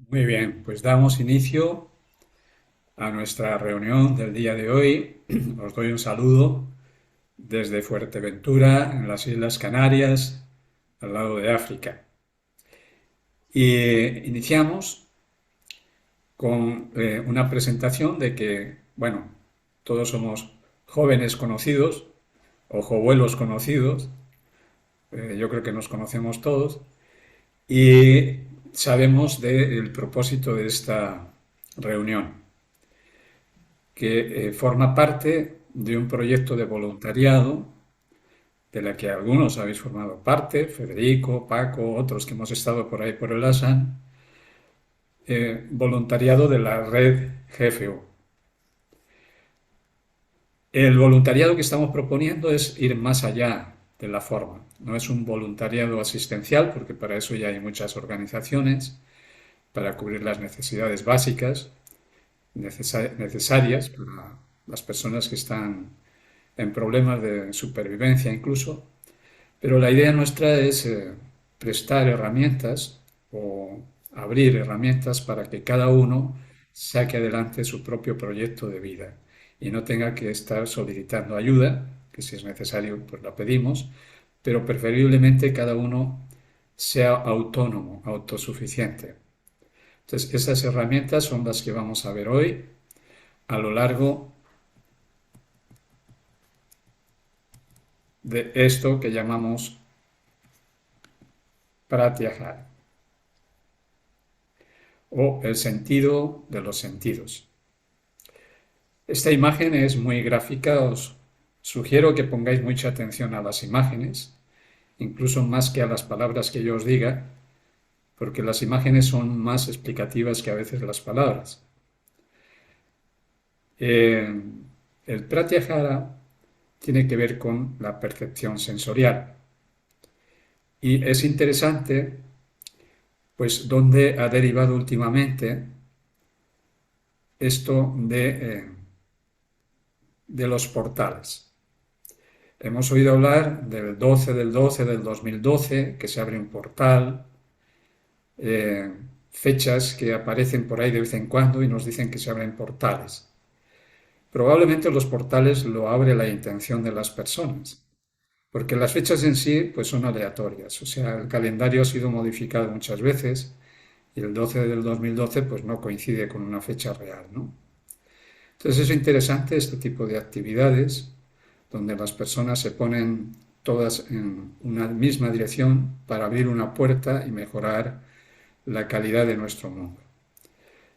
Muy bien, pues damos inicio a nuestra reunión del día de hoy. Os doy un saludo desde Fuerteventura, en las Islas Canarias, al lado de África. Y iniciamos con una presentación de que, bueno, todos somos jóvenes conocidos, ojobuelos conocidos, yo creo que nos conocemos todos, y sabemos del propósito de esta reunión, que forma parte de un proyecto de voluntariado de la que algunos habéis formado parte, Federico, Paco, otros que hemos estado por ahí por el ASAN, voluntariado de la red GFU. El voluntariado que estamos proponiendo es ir más allá de la forma. No es un voluntariado asistencial, porque para eso ya hay muchas organizaciones, para cubrir las necesidades básicas necesarias para las personas que están en problemas de supervivencia incluso, pero la idea nuestra es prestar herramientas o abrir herramientas para que cada uno saque adelante su propio proyecto de vida y no tenga que estar solicitando ayuda, que si es necesario pues la pedimos, pero preferiblemente cada uno sea autónomo, autosuficiente. Entonces, esas herramientas son las que vamos a ver hoy a lo largo de esto que llamamos Pratyahara, o el sentido de los sentidos. Esta imagen es muy gráfica, os sugiero que pongáis mucha atención a las imágenes, incluso más que a las palabras que yo os diga, porque las imágenes son más explicativas que a veces las palabras. Eh, el Pratyahara tiene que ver con la percepción sensorial y es interesante pues dónde ha derivado últimamente esto de los portales. Hemos oído hablar del 12 del 12 del 2012, que se abre un portal, eh, fechas que aparecen por ahí de vez en cuando y nos dicen que se abren portales. Probablemente los portales lo abre la intención de las personas, porque las fechas en sí pues son aleatorias, o sea, el calendario ha sido modificado muchas veces y el 12 del 2012 pues no coincide con una fecha real, ¿no? Entonces es interesante este tipo de actividades donde las personas se ponen todas en una misma dirección para abrir una puerta y mejorar la calidad de nuestro mundo.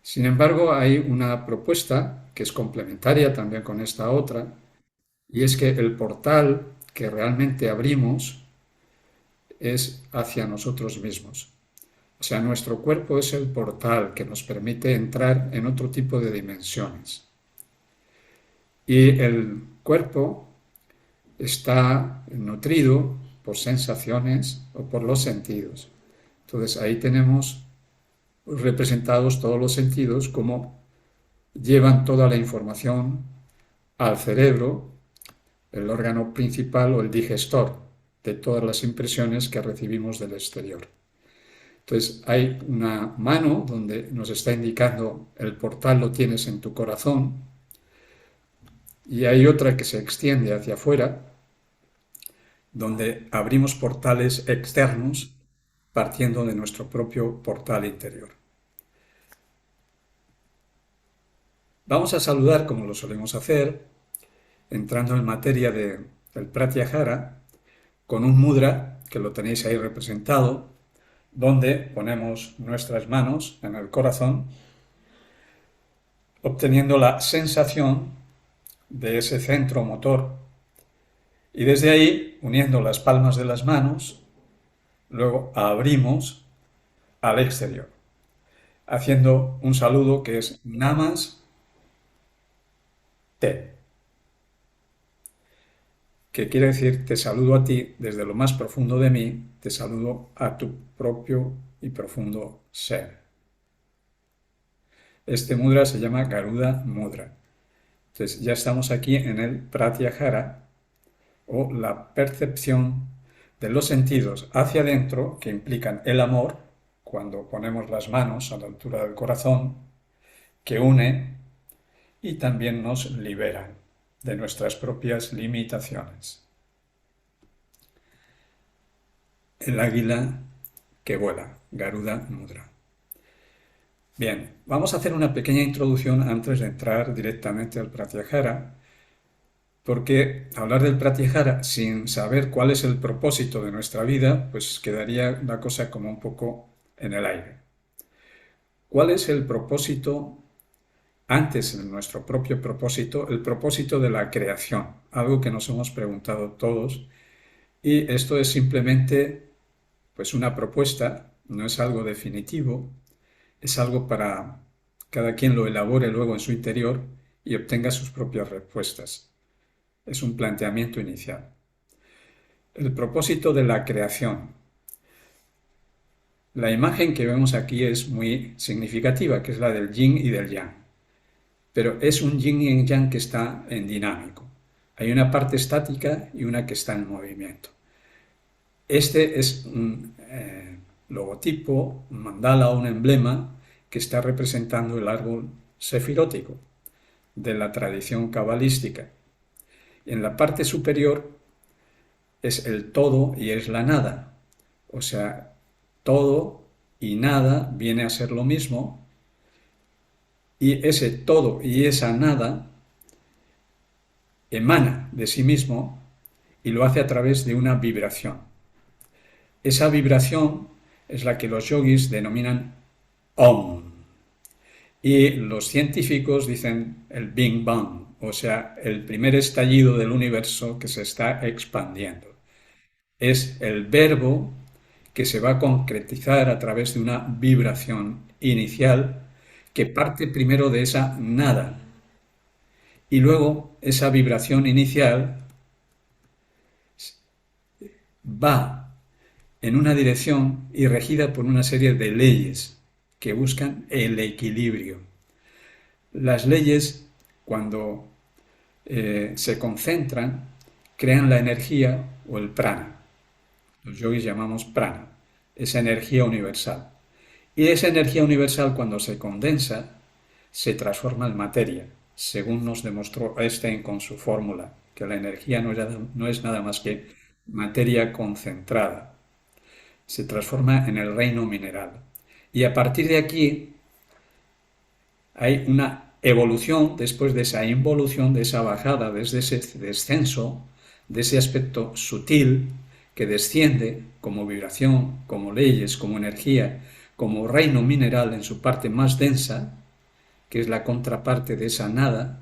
Sin embargo, hay una propuesta que es complementaria también con esta otra, y es que el portal que realmente abrimos es hacia nosotros mismos. O sea, nuestro cuerpo es el portal que nos permite entrar en otro tipo de dimensiones. Y el cuerpo está nutrido por sensaciones o por los sentidos. Entonces ahí tenemos representados todos los sentidos como llevan toda la información al cerebro, el órgano principal o el digestor de todas las impresiones que recibimos del exterior. Entonces hay una mano donde nos está indicando el portal lo tienes en tu corazón y hay otra que se extiende hacia afuera donde abrimos portales externos partiendo de nuestro propio portal interior. Vamos a saludar, como lo solemos hacer, entrando en materia del Pratyahara, con un mudra, que lo tenéis ahí representado, donde ponemos nuestras manos en el corazón, obteniendo la sensación de ese centro motor. Y desde ahí, uniendo las palmas de las manos, luego abrimos al exterior, haciendo un saludo que es Namaste, que quiere decir te saludo a ti desde lo más profundo de mí, te saludo a tu propio y profundo ser. Este mudra se llama Garuda Mudra. Entonces ya estamos aquí en el Pratyahara o la percepción de los sentidos hacia adentro, que implican el amor, cuando ponemos las manos a la altura del corazón, que une y también nos libera de nuestras propias limitaciones. El águila que vuela, Garuda Mudra. Bien, vamos a hacer una pequeña introducción antes de entrar directamente al Pratyahara, porque hablar del Pratyahara sin saber cuál es el propósito de nuestra vida, pues quedaría la cosa como un poco en el aire. ¿Cuál es el propósito, antes de nuestro propio propósito, el propósito de la creación? Algo que nos hemos preguntado todos, y esto es simplemente pues una propuesta, no es algo definitivo, es algo para cada quien lo elabore luego en su interior y obtenga sus propias respuestas. Es un planteamiento inicial. El propósito de la creación. La imagen que vemos aquí es muy significativa, que es la del yin y del yang. Pero es un yin y un yang que está en dinámico. Hay una parte estática y una que está en movimiento. Este es un logotipo, un mandala o un emblema que está representando el árbol sefirótico de la tradición cabalística. En la parte superior es el todo y es la nada. O sea, todo y nada viene a ser lo mismo, y ese todo y esa nada emana de sí mismo y lo hace a través de una vibración. Esa vibración es la que los yogis denominan Om. Y los científicos dicen el Big Bang, o sea, el primer estallido del universo que se está expandiendo. Es el verbo que se va a concretizar a través de una vibración inicial que parte primero de esa nada. Y luego esa vibración inicial va en una dirección y regida por una serie de leyes que buscan el equilibrio. Las leyes, cuando se concentran, crean la energía o el prana. Los yogis llamamos prana, esa energía universal. Y esa energía universal, cuando se condensa, se transforma en materia, según nos demostró Einstein con su fórmula, que la energía no es nada más que materia concentrada. Se transforma en el reino mineral. Y a partir de aquí hay una evolución después de esa involución, de esa bajada, desde ese descenso, de ese aspecto sutil que desciende como vibración, como leyes, como energía, como reino mineral en su parte más densa, que es la contraparte de esa nada,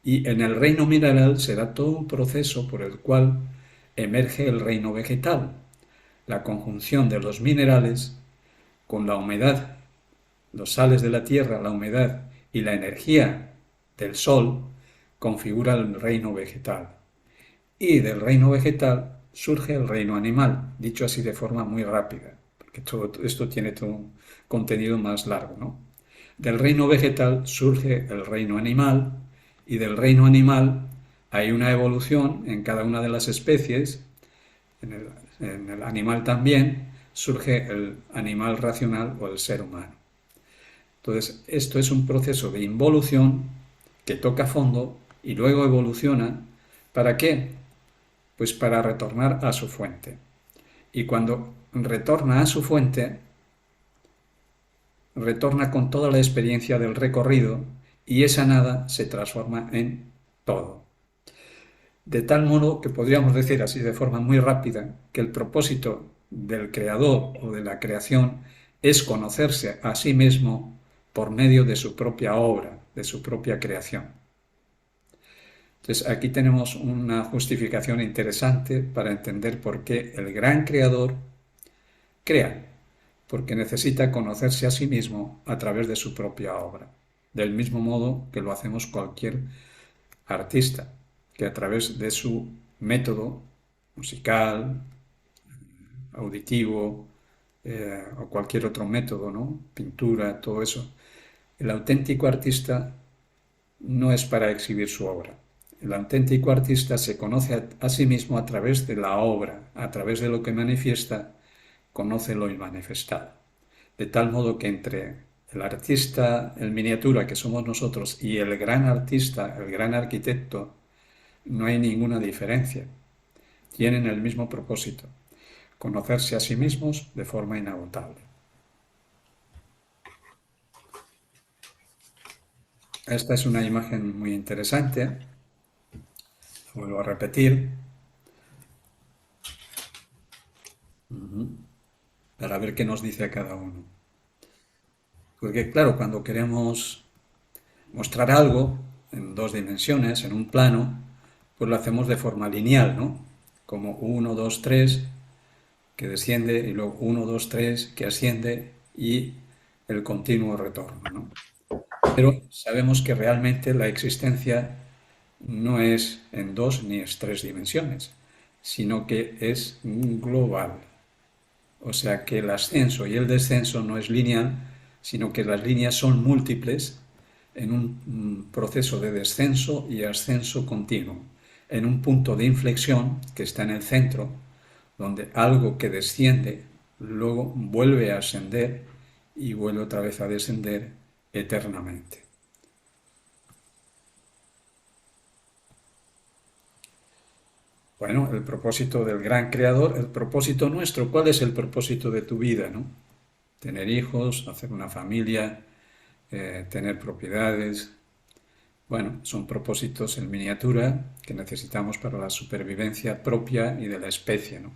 y en el reino mineral se da todo un proceso por el cual emerge el reino vegetal, la conjunción de los minerales con la humedad, los sales de la tierra, la humedad y la energía del sol configura el reino vegetal. Y del reino vegetal surge el reino animal, dicho así de forma muy rápida, porque todo esto tiene todo un contenido más largo, ¿no? Del reino vegetal surge el reino animal, y del reino animal hay una evolución en cada una de las especies. En el animal también surge el animal racional o el ser humano. Entonces, esto es un proceso de involución que toca fondo y luego evoluciona. ¿Para qué? Pues para retornar a su fuente. Y cuando retorna a su fuente, retorna con toda la experiencia del recorrido, y esa nada se transforma en todo. De tal modo que podríamos decir así de forma muy rápida que el propósito del creador o de la creación es conocerse a sí mismo por medio de su propia obra, de su propia creación. Entonces aquí tenemos una justificación interesante para entender por qué el gran creador crea, porque necesita conocerse a sí mismo a través de su propia obra, del mismo modo que lo hacemos cualquier artista, que a través de su método musical, auditivo, o cualquier otro método, ¿no? Pintura, todo eso, el auténtico artista no es para exhibir su obra, el auténtico artista se conoce a sí mismo a través de la obra, a través de lo que manifiesta, conoce lo inmanifestado. De tal modo que entre el artista en miniatura que somos nosotros y el gran artista, el gran arquitecto, no hay ninguna diferencia. Tienen el mismo propósito, conocerse a sí mismos de forma inagotable. Esta es una imagen muy interesante, vuelvo a repetir, para ver qué nos dice a cada uno. Porque claro, cuando queremos mostrar algo en dos dimensiones, en un plano, pues lo hacemos de forma lineal, ¿no? Como uno 2 3 que desciende y luego uno 2 3 que asciende y el continuo retorno, ¿no? Pero sabemos que realmente la existencia no es en dos ni es tres dimensiones, sino que es global. O sea que el ascenso y el descenso no es lineal, sino que las líneas son múltiples en un proceso de descenso y ascenso continuo, en un punto de inflexión que está en el centro, donde algo que desciende luego vuelve a ascender y vuelve otra vez a descender eternamente. Bueno, el propósito del gran creador, el propósito nuestro, ¿cuál es el propósito de tu vida, no? Tener hijos, hacer una familia, tener propiedades. Bueno, son propósitos en miniatura que necesitamos para la supervivencia propia y de la especie, ¿no?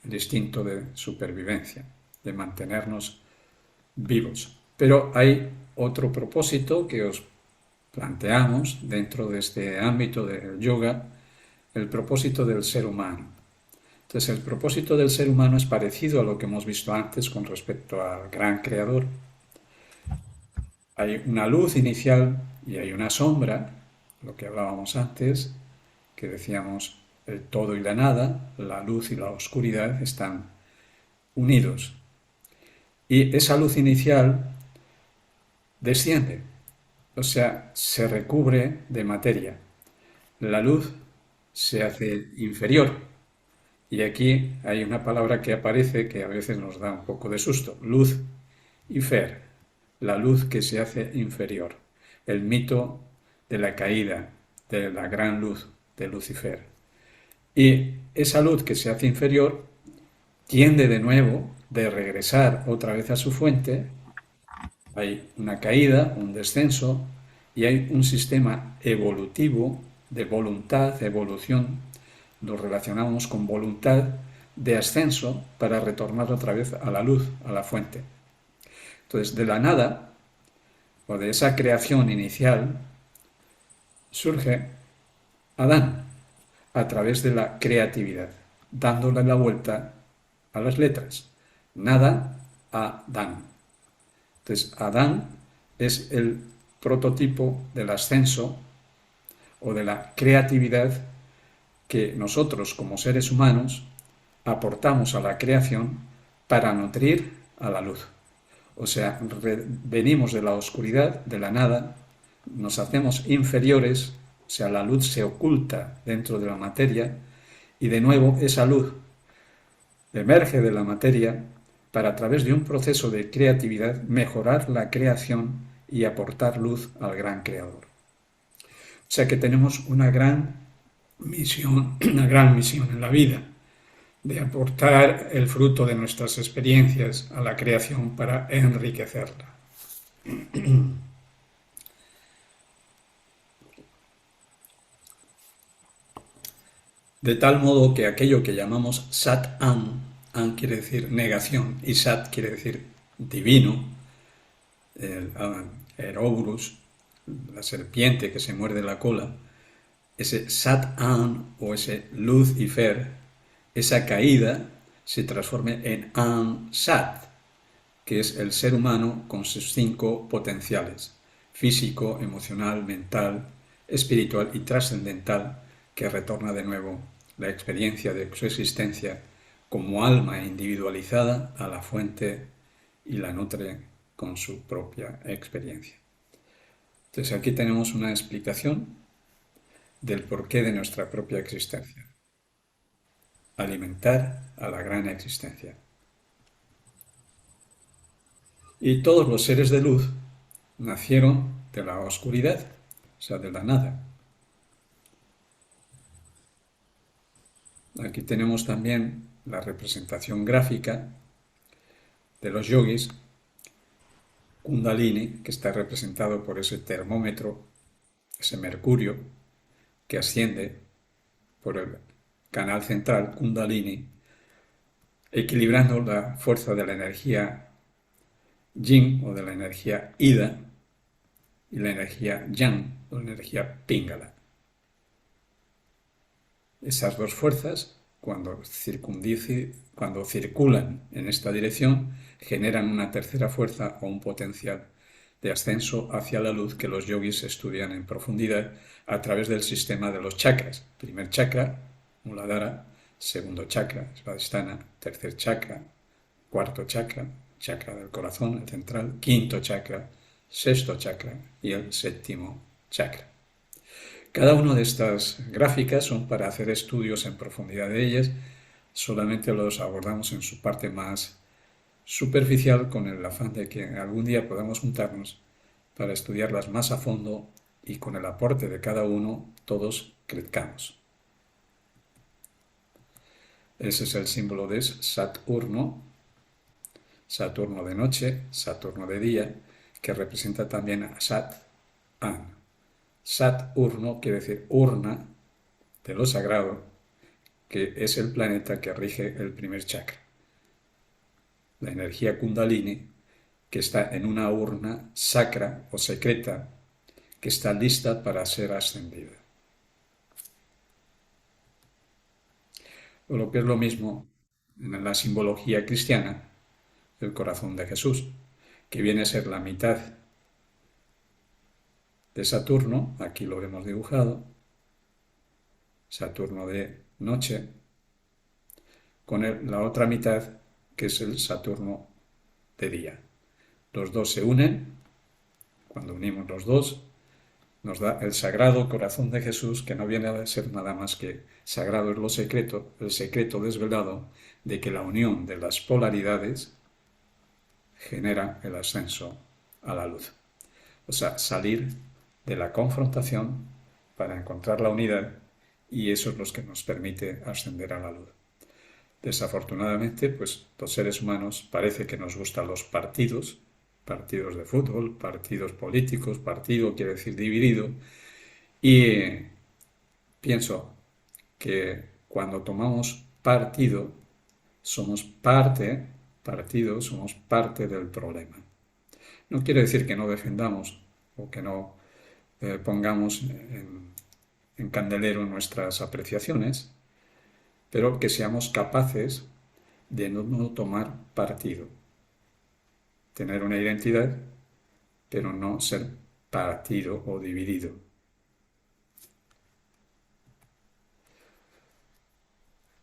El instinto de supervivencia, de mantenernos vivos. Pero hay otro propósito que os planteamos dentro de este ámbito del yoga, el propósito del ser humano. Entonces, el propósito del ser humano es parecido a lo que hemos visto antes con respecto al gran creador. Hay una luz inicial y hay una sombra, lo que hablábamos antes, que decíamos el todo y la nada, la luz y la oscuridad están unidos. Y esa luz inicial desciende, o sea, se recubre de materia. La luz se hace inferior. Y aquí hay una palabra que aparece que a veces nos da un poco de susto. Luz y fer, la luz que se hace inferior. El mito de la caída, de la gran luz de Lucifer. Y esa luz que se hace inferior tiende de nuevo de regresar otra vez a su fuente. Hay una caída, un descenso y hay un sistema evolutivo de voluntad, evolución. Lo relacionamos con voluntad de ascenso para retornar otra vez a la luz, a la fuente. Entonces, de la nada, o de esa creación inicial, surge Adán a través de la creatividad, dándole la vuelta a las letras. Nada a Dan. Entonces, Adán es el prototipo del ascenso o de la creatividad que nosotros como seres humanos aportamos a la creación para nutrir a la luz. O sea, venimos de la oscuridad, de la nada, nos hacemos inferiores, o sea, la luz se oculta dentro de la materia y de nuevo esa luz emerge de la materia para a través de un proceso de creatividad mejorar la creación y aportar luz al gran creador. O sea que tenemos una gran misión en la vida, de aportar el fruto de nuestras experiencias a la creación para enriquecerla. De tal modo que aquello que llamamos Sat-Am, Am quiere decir negación y Sat quiere decir divino, el Ouroboros, la serpiente que se muerde la cola, ese Sat-Am o ese Lucifer, esa caída se transforme en Am-Sat, que es el ser humano con sus 5 potenciales: físico, emocional, mental, espiritual y trascendental, que retorna de nuevo la experiencia de su existencia como alma individualizada a la fuente y la nutre con su propia experiencia. Entonces aquí tenemos una explicación del porqué de nuestra propia existencia. Alimentar a la gran existencia. Y todos los seres de luz nacieron de la oscuridad, o sea, de la nada. Aquí tenemos también la representación gráfica de los yogis, Kundalini, que está representado por ese termómetro, ese mercurio que asciende por el canal central, Kundalini, equilibrando la fuerza de la energía Yin o de la energía Ida y la energía Yang o la energía Pingala. Esas dos fuerzas, cuando circulan en esta dirección, generan una tercera fuerza o un potencial de ascenso hacia la luz que los yogis estudian en profundidad a través del sistema de los chakras. Primer chakra, Muladhara; segundo chakra, Svadhisthana; tercer chakra, cuarto chakra, chakra del corazón, el central; quinto chakra, sexto chakra y el séptimo chakra. Cada una de estas gráficas son para hacer estudios en profundidad de ellas, solamente los abordamos en su parte más superficial con el afán de que algún día podamos juntarnos para estudiarlas más a fondo y con el aporte de cada uno todos crezcamos. Ese es el símbolo de Saturno, Saturno de noche, Saturno de día, que representa también a Sat-An. Saturno quiere decir urna de lo sagrado, que es el planeta que rige el primer chakra. La energía Kundalini, que está en una urna sacra o secreta, que está lista para ser ascendida. O lo que es lo mismo en la simbología cristiana, el corazón de Jesús, que viene a ser la mitad de Saturno, aquí lo hemos dibujado, Saturno de noche, con la otra mitad que es el Saturno de día. Los dos se unen, cuando unimos los dos, nos da el Sagrado Corazón de Jesús, que no viene a ser nada más que sagrado es lo secreto, el secreto desvelado de que la unión de las polaridades genera el ascenso a la luz. O sea, salir de la confrontación para encontrar la unidad, y eso es lo que nos permite ascender a la luz. Desafortunadamente, pues los seres humanos parece que nos gustan los partidos, partidos de fútbol, partidos políticos; partido quiere decir dividido, y pienso que cuando tomamos partido somos somos parte del problema. No quiere decir que no defendamos o que no pongamos en candelero nuestras apreciaciones, pero que seamos capaces de no tomar partido, tener una identidad, pero no ser partido o dividido.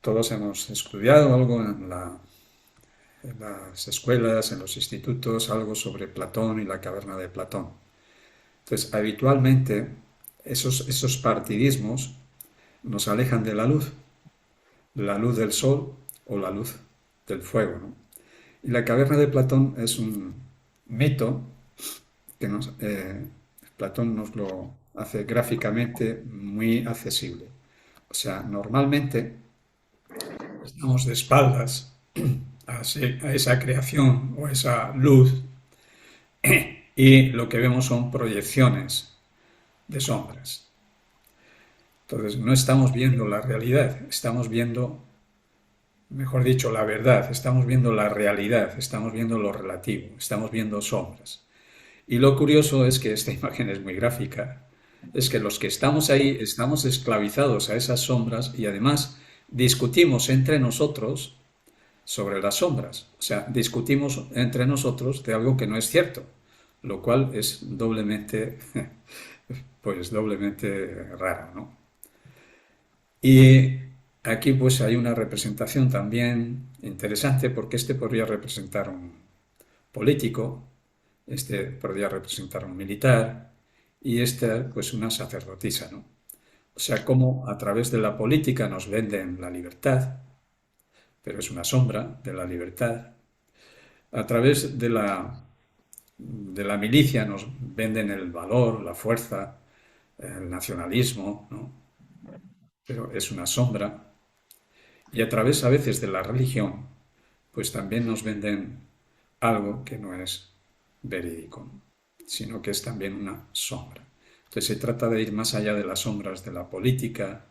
Todos hemos estudiado algo en las escuelas, en los institutos, algo sobre Platón y la caverna de Platón. Entonces, habitualmente, esos partidismos nos alejan de la luz del sol o la luz del fuego, ¿no? Y la caverna de Platón es un mito que Platón nos lo hace gráficamente muy accesible. O sea, normalmente estamos de espaldas a esa creación o esa luz, y lo que vemos son proyecciones de sombras. Entonces, no estamos viendo la realidad, estamos viendo, mejor dicho, la verdad, estamos viendo la realidad, estamos viendo lo relativo, estamos viendo sombras. Y lo curioso es que esta imagen es muy gráfica, es que los que estamos ahí estamos esclavizados a esas sombras, y además discutimos entre nosotros sobre las sombras. O sea, discutimos entre nosotros de algo que no es cierto, lo cual es doblemente, pues doblemente raro, ¿no? Y aquí pues hay una representación también interesante, porque este podría representar un político, este podría representar un militar, y esta pues una sacerdotisa, ¿no? O sea, cómo a través de la política nos venden la libertad, pero es una sombra de la libertad. A través de la milicia nos venden el valor, la fuerza, el nacionalismo, ¿no? Pero es una sombra. Y a través a veces de la religión, pues también nos venden algo que no es verídico, sino que es también una sombra. Entonces se trata de ir más allá de las sombras de la política,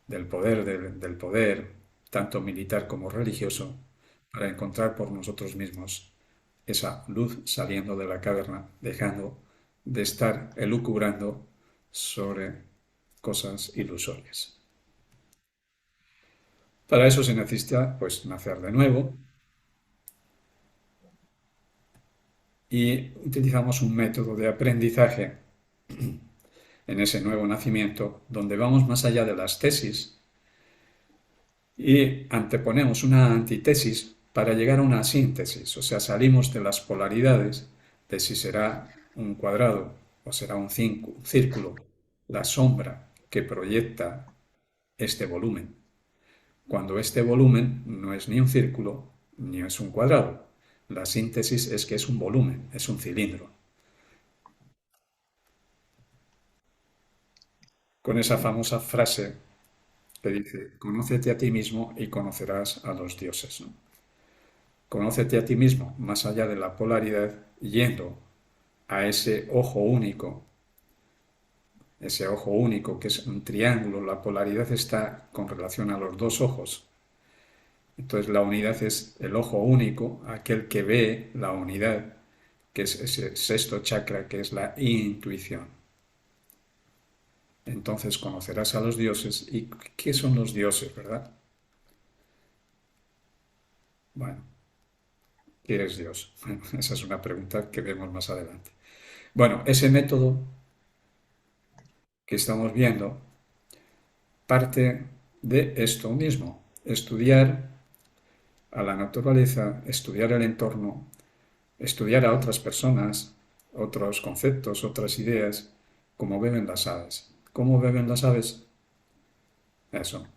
del poder, tanto militar como religioso, para encontrar por nosotros mismos esa luz saliendo de la caverna, dejando de estar elucubrando sobre cosas ilusorias. Para eso se necesita, pues, nacer de nuevo y utilizamos un método de aprendizaje en ese nuevo nacimiento donde vamos más allá de las tesis y anteponemos una antitesis para llegar a una síntesis, o sea, salimos de las polaridades de si será un cuadrado o será un círculo, la sombra que proyecta este volumen, cuando este volumen no es ni un círculo ni es un cuadrado. La síntesis es que es un volumen, es un cilindro. Con esa famosa frase que dice, conócete a ti mismo y conocerás a los dioses, ¿no? Conócete a ti mismo más allá de la polaridad, yendo a ese ojo único que es un triángulo, la polaridad está con relación a los dos ojos. Entonces la unidad es el ojo único, aquel que ve la unidad, que es ese sexto chakra, que es la intuición. Entonces conocerás a los dioses. ¿Y qué son los dioses, verdad? Bueno, ¿qué es Dios? Bueno, esa es una pregunta que vemos más adelante. Bueno, ese método que estamos viendo parte de esto mismo, estudiar a la naturaleza, estudiar el entorno, estudiar a otras personas, otros conceptos, otras ideas, como beben las aves. ¿Cómo beben las aves? Eso,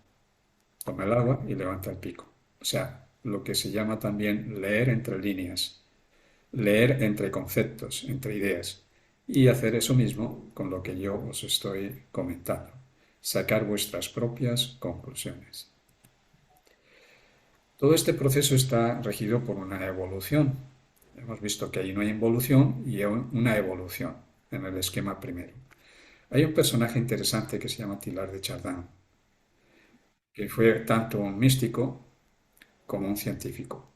toma el agua y levanta el pico. O sea, lo que se llama también leer entre líneas, leer entre conceptos, entre ideas, y hacer eso mismo con lo que yo os estoy comentando, sacar vuestras propias conclusiones. Todo este proceso está regido por una evolución. Hemos visto que hay una involución y una evolución en el esquema primero. Hay un personaje interesante que se llama Teilhard de Chardin, que fue tanto un místico como un científico.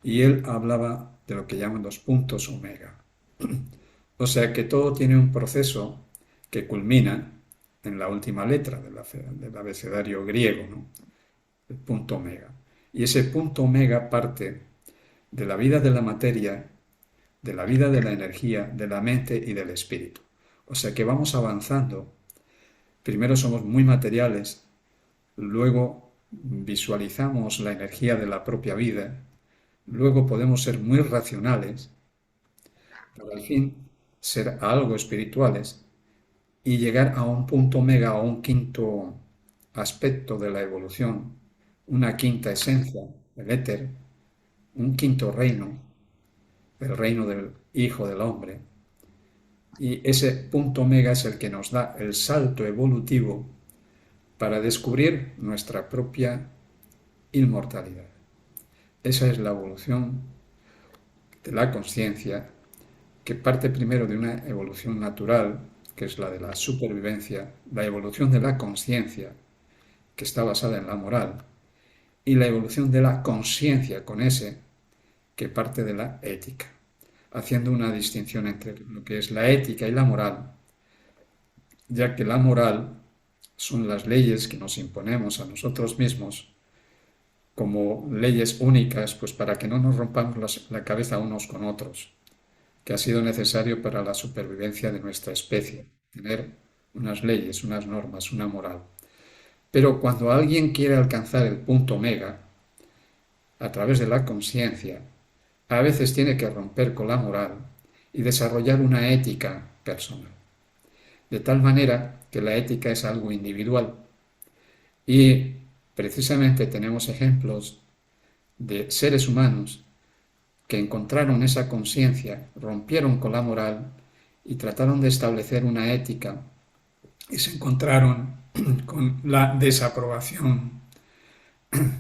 Y él hablaba de lo que llaman los puntos omega. O sea que todo tiene un proceso que culmina en la última letra del abecedario griego, ¿no? El punto omega. Y ese punto omega parte de la vida de la materia, de la vida de la energía, de la mente y del espíritu. O sea que vamos avanzando. Primero somos muy materiales, luego visualizamos la energía de la propia vida, luego podemos ser muy racionales, para al fin ser algo espirituales y llegar a un punto omega, a un quinto aspecto de la evolución, una quinta esencia, el éter, un quinto reino, el reino del Hijo del Hombre. Y ese punto omega es el que nos da el salto evolutivo para descubrir nuestra propia inmortalidad. Esa es la evolución de la conciencia, que parte primero de una evolución natural, que es la de la supervivencia, la evolución de la conciencia, que está basada en la moral, y la evolución de la conciencia con ese, que parte de la ética, haciendo una distinción entre lo que es la ética y la moral, ya que la moral son las leyes que nos imponemos a nosotros mismos como leyes únicas, pues para que no nos rompamos la cabeza unos con otros, que ha sido necesario para la supervivencia de nuestra especie, tener unas leyes, unas normas, una moral. Pero cuando alguien quiere alcanzar el punto omega, a través de la conciencia, a veces tiene que romper con la moral y desarrollar una ética personal. de tal manera que la ética es algo individual. Y precisamente tenemos ejemplos de seres humanos que encontraron esa conciencia, rompieron con la moral y trataron de establecer una ética y se encontraron con la desaprobación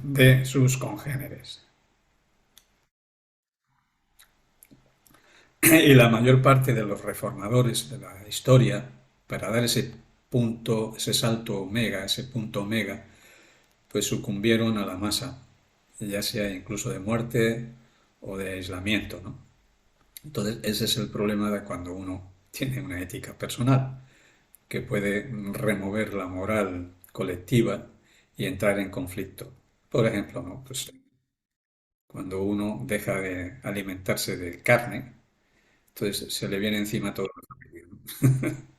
de sus congéneres. Y la mayor parte de los reformadores de la historia, para dar ese punto, ese salto omega, ese punto omega, pues sucumbieron a la masa, ya sea incluso de muerte o de aislamiento, ¿no? Entonces, ese es el problema de cuando uno tiene una ética personal, que puede remover la moral colectiva y entrar en conflicto. Por ejemplo, ¿no? Pues cuando uno deja de alimentarse de carne, entonces se le viene encima todo la familia, ¿no?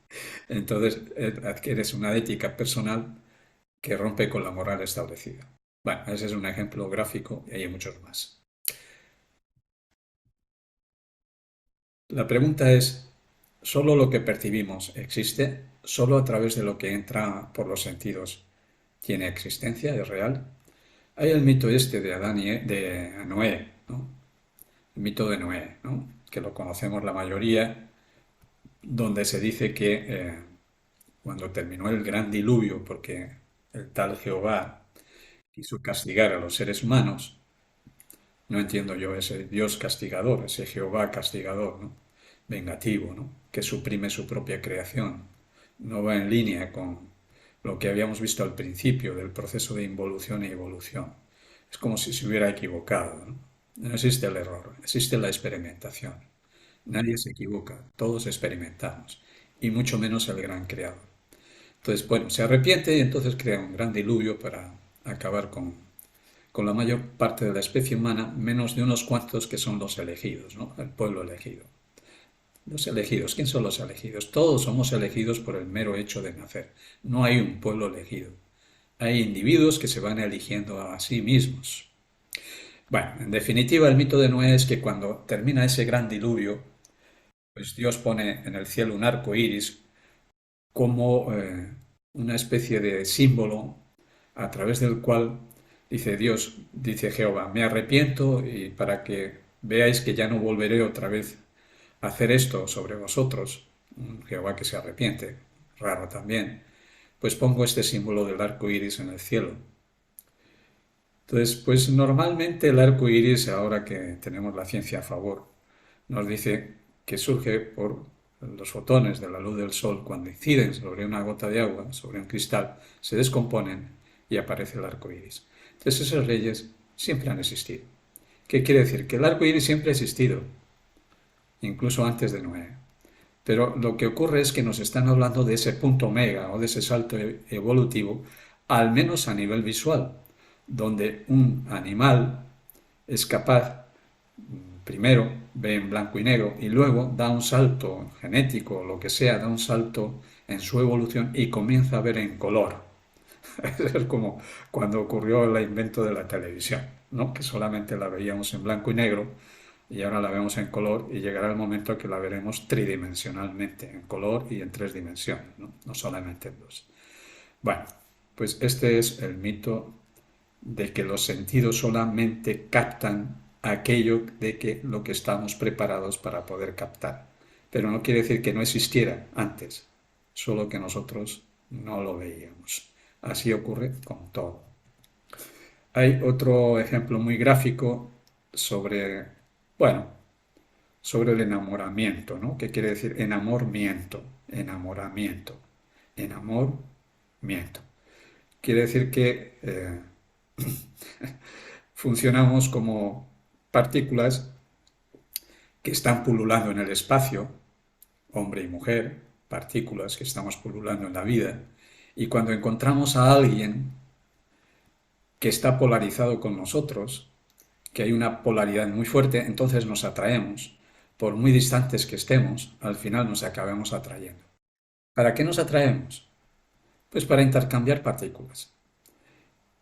Entonces adquieres una ética personal que rompe con la moral establecida. Bueno, ese es un ejemplo gráfico y hay muchos más. La pregunta es, ¿solo lo que percibimos existe? ¿Solo a través de lo que entra por los sentidos tiene existencia, es real? Hay el mito este de Adán y de Noé, ¿no? El mito de Noé, ¿no? Que lo conocemos la mayoría, donde se dice que cuando terminó el gran diluvio, porque el tal Jehová quiso castigar a los seres humanos, no entiendo yo ese Dios castigador, ese Jehová castigador, ¿no? Vengativo, ¿no? Que suprime su propia creación. No va en línea con lo que habíamos visto al principio del proceso de involución e evolución. Es como si se hubiera equivocado, ¿no? No existe el error, existe la experimentación. Nadie se equivoca, todos experimentamos, y mucho menos el gran creador. Entonces, bueno, se arrepiente y entonces crea un gran diluvio para acabar con la mayor parte de la especie humana, menos de unos cuantos que son los elegidos, ¿no? El pueblo elegido. Los elegidos, ¿quién son los elegidos? Todos somos elegidos por el mero hecho de nacer. No hay un pueblo elegido. Hay individuos que se van eligiendo a sí mismos. Bueno, en definitiva, el mito de Noé es que cuando termina ese gran diluvio, pues Dios pone en el cielo un arco iris como una especie de símbolo a través del cual dice Dios, dice Jehová, me arrepiento y para que veáis que ya no volveré otra vez a hacer esto sobre vosotros, un Jehová que se arrepiente, raro también, pues pongo este símbolo del arco iris en el cielo. Entonces, pues normalmente el arco iris, ahora que tenemos la ciencia a favor, nos dice que surge por los fotones de la luz del sol cuando inciden sobre una gota de agua, sobre un cristal, se descomponen y aparece el arco iris. Entonces, esos reyes siempre han existido. ¿Qué quiere decir? Que el arco iris siempre ha existido, incluso antes de Noé. Pero lo que ocurre es que nos están hablando de ese punto omega o de ese salto evolutivo, al menos a nivel visual, donde un animal es capaz, primero ve en blanco y negro y luego da un salto genético o lo que sea, da un salto en su evolución y comienza a ver en color. Es como cuando ocurrió el invento de la televisión, ¿no? Que solamente la veíamos en blanco y negro y ahora la vemos en color y llegará el momento que la veremos tridimensionalmente, en color y en tres dimensiones, ¿no? No solamente en dos. Bueno, pues este es el mito de que los sentidos solamente captan aquello de que lo que estamos preparados para poder captar. Pero no quiere decir que no existiera antes, solo que nosotros no lo veíamos. Así ocurre con todo. Hay otro ejemplo muy gráfico sobre, bueno, sobre el enamoramiento, ¿no? ¿Qué quiere decir enamoramiento? Enamoramiento. Enamoramiento. Quiere decir que funcionamos como partículas que están pululando en el espacio, hombre y mujer, partículas que estamos pululando en la vida, y cuando encontramos a alguien que está polarizado con nosotros, que hay una polaridad muy fuerte, entonces nos atraemos. Por muy distantes que estemos, al final nos acabamos atrayendo. ¿Para qué nos atraemos? Pues para intercambiar partículas.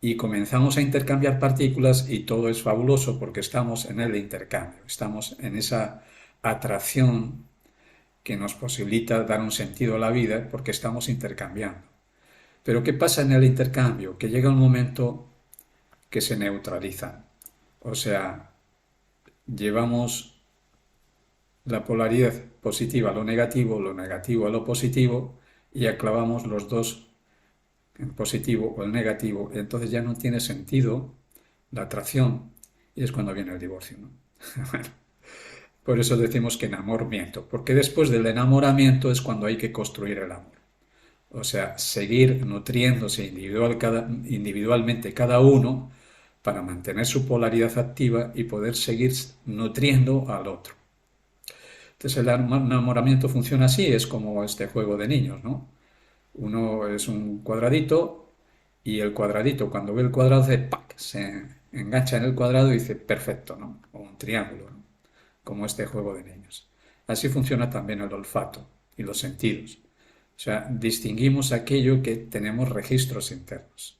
Y comenzamos a intercambiar partículas y todo es fabuloso porque estamos en el intercambio, estamos en esa atracción que nos posibilita dar un sentido a la vida porque estamos intercambiando. Pero ¿qué pasa en el intercambio? Que llega un momento que se neutralizan. O sea, llevamos la polaridad positiva a lo negativo a lo positivo, y aclavamos los dos, el positivo o el negativo. Entonces ya no tiene sentido la atracción, y es cuando viene el divorcio, ¿no? Bueno, por eso decimos que enamoramiento, porque después del enamoramiento es cuando hay que construir el amor. O sea, seguir nutriéndose individualmente cada uno para mantener su polaridad activa y poder seguir nutriendo al otro. Entonces el enamoramiento funciona así, es como este juego de niños, ¿no? Uno es un cuadradito y el cuadradito, cuando ve el cuadrado, hace ¡pac! Se engancha en el cuadrado y dice perfecto, ¿no? O un triángulo, ¿no? Como este juego de niños. Así funciona también el olfato y los sentidos. O sea, distinguimos aquello que tenemos registros internos.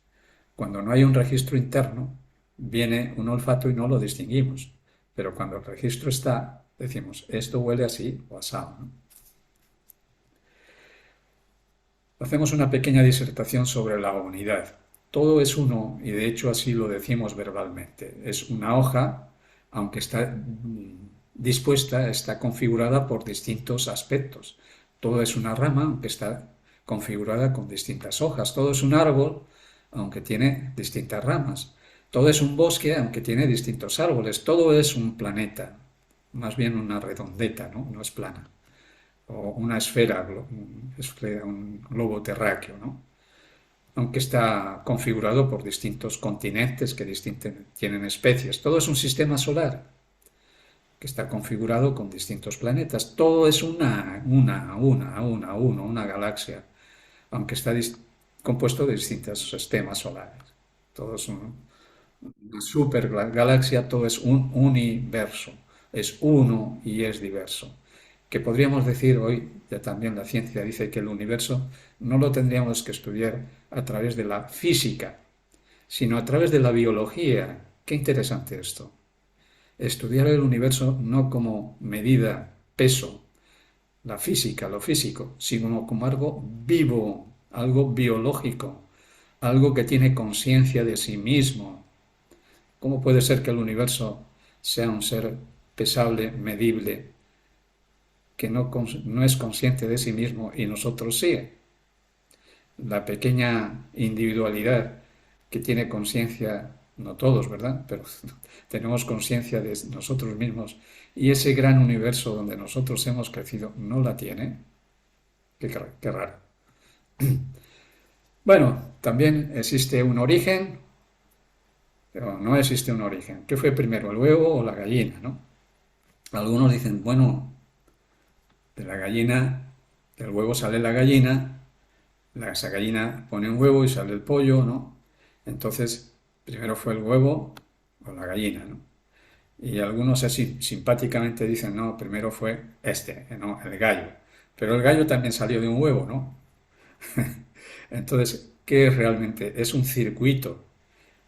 Cuando no hay un registro interno, viene un olfato y no lo distinguimos. Pero cuando el registro está, decimos, esto huele así o asado, ¿no? Hacemos una pequeña disertación sobre la unidad. Todo es uno, y de hecho así lo decimos verbalmente. Es una hoja, aunque está dispuesta, está configurada por distintos aspectos. Todo es una rama, aunque está configurada con distintas hojas. Todo es un árbol, aunque tiene distintas ramas. Todo es un bosque, aunque tiene distintos árboles. Todo es un planeta, más bien una redondeta, ¿no? No es plana, o una esfera, un globo terráqueo, ¿no? Aunque está configurado por distintos continentes que tienen especies. Todo es un sistema solar que está configurado con distintos planetas. Todo es una galaxia, aunque está compuesto de distintos sistemas solares. Todo es una super galaxia, todo es un universo. Es uno y es diverso. Que podríamos decir hoy, ya también la ciencia dice que el universo no lo tendríamos que estudiar a través de la física, sino a través de la biología. Qué interesante esto. Estudiar el universo no como medida, peso, la física, lo físico, sino como algo vivo, algo biológico, algo que tiene conciencia de sí mismo. ¿Cómo puede ser que el universo sea un ser pesable, medible, que no es consciente de sí mismo y nosotros sí? La pequeña individualidad que tiene conciencia, no todos, ¿verdad? Pero tenemos conciencia de nosotros mismos, y ese gran universo donde nosotros hemos crecido no la tiene. Qué raro. Bueno, también existe un origen, pero no existe un origen. ¿Qué fue primero, el huevo o la gallina, no? Algunos dicen, bueno, de la gallina, del huevo sale la gallina, esa gallina pone un huevo y sale el pollo, ¿no? Entonces, primero fue el huevo o la gallina, ¿no? Y algunos así simpáticamente dicen, no, primero fue no, el gallo. Pero el gallo también salió de un huevo, ¿no? Entonces, ¿qué es realmente? Es un circuito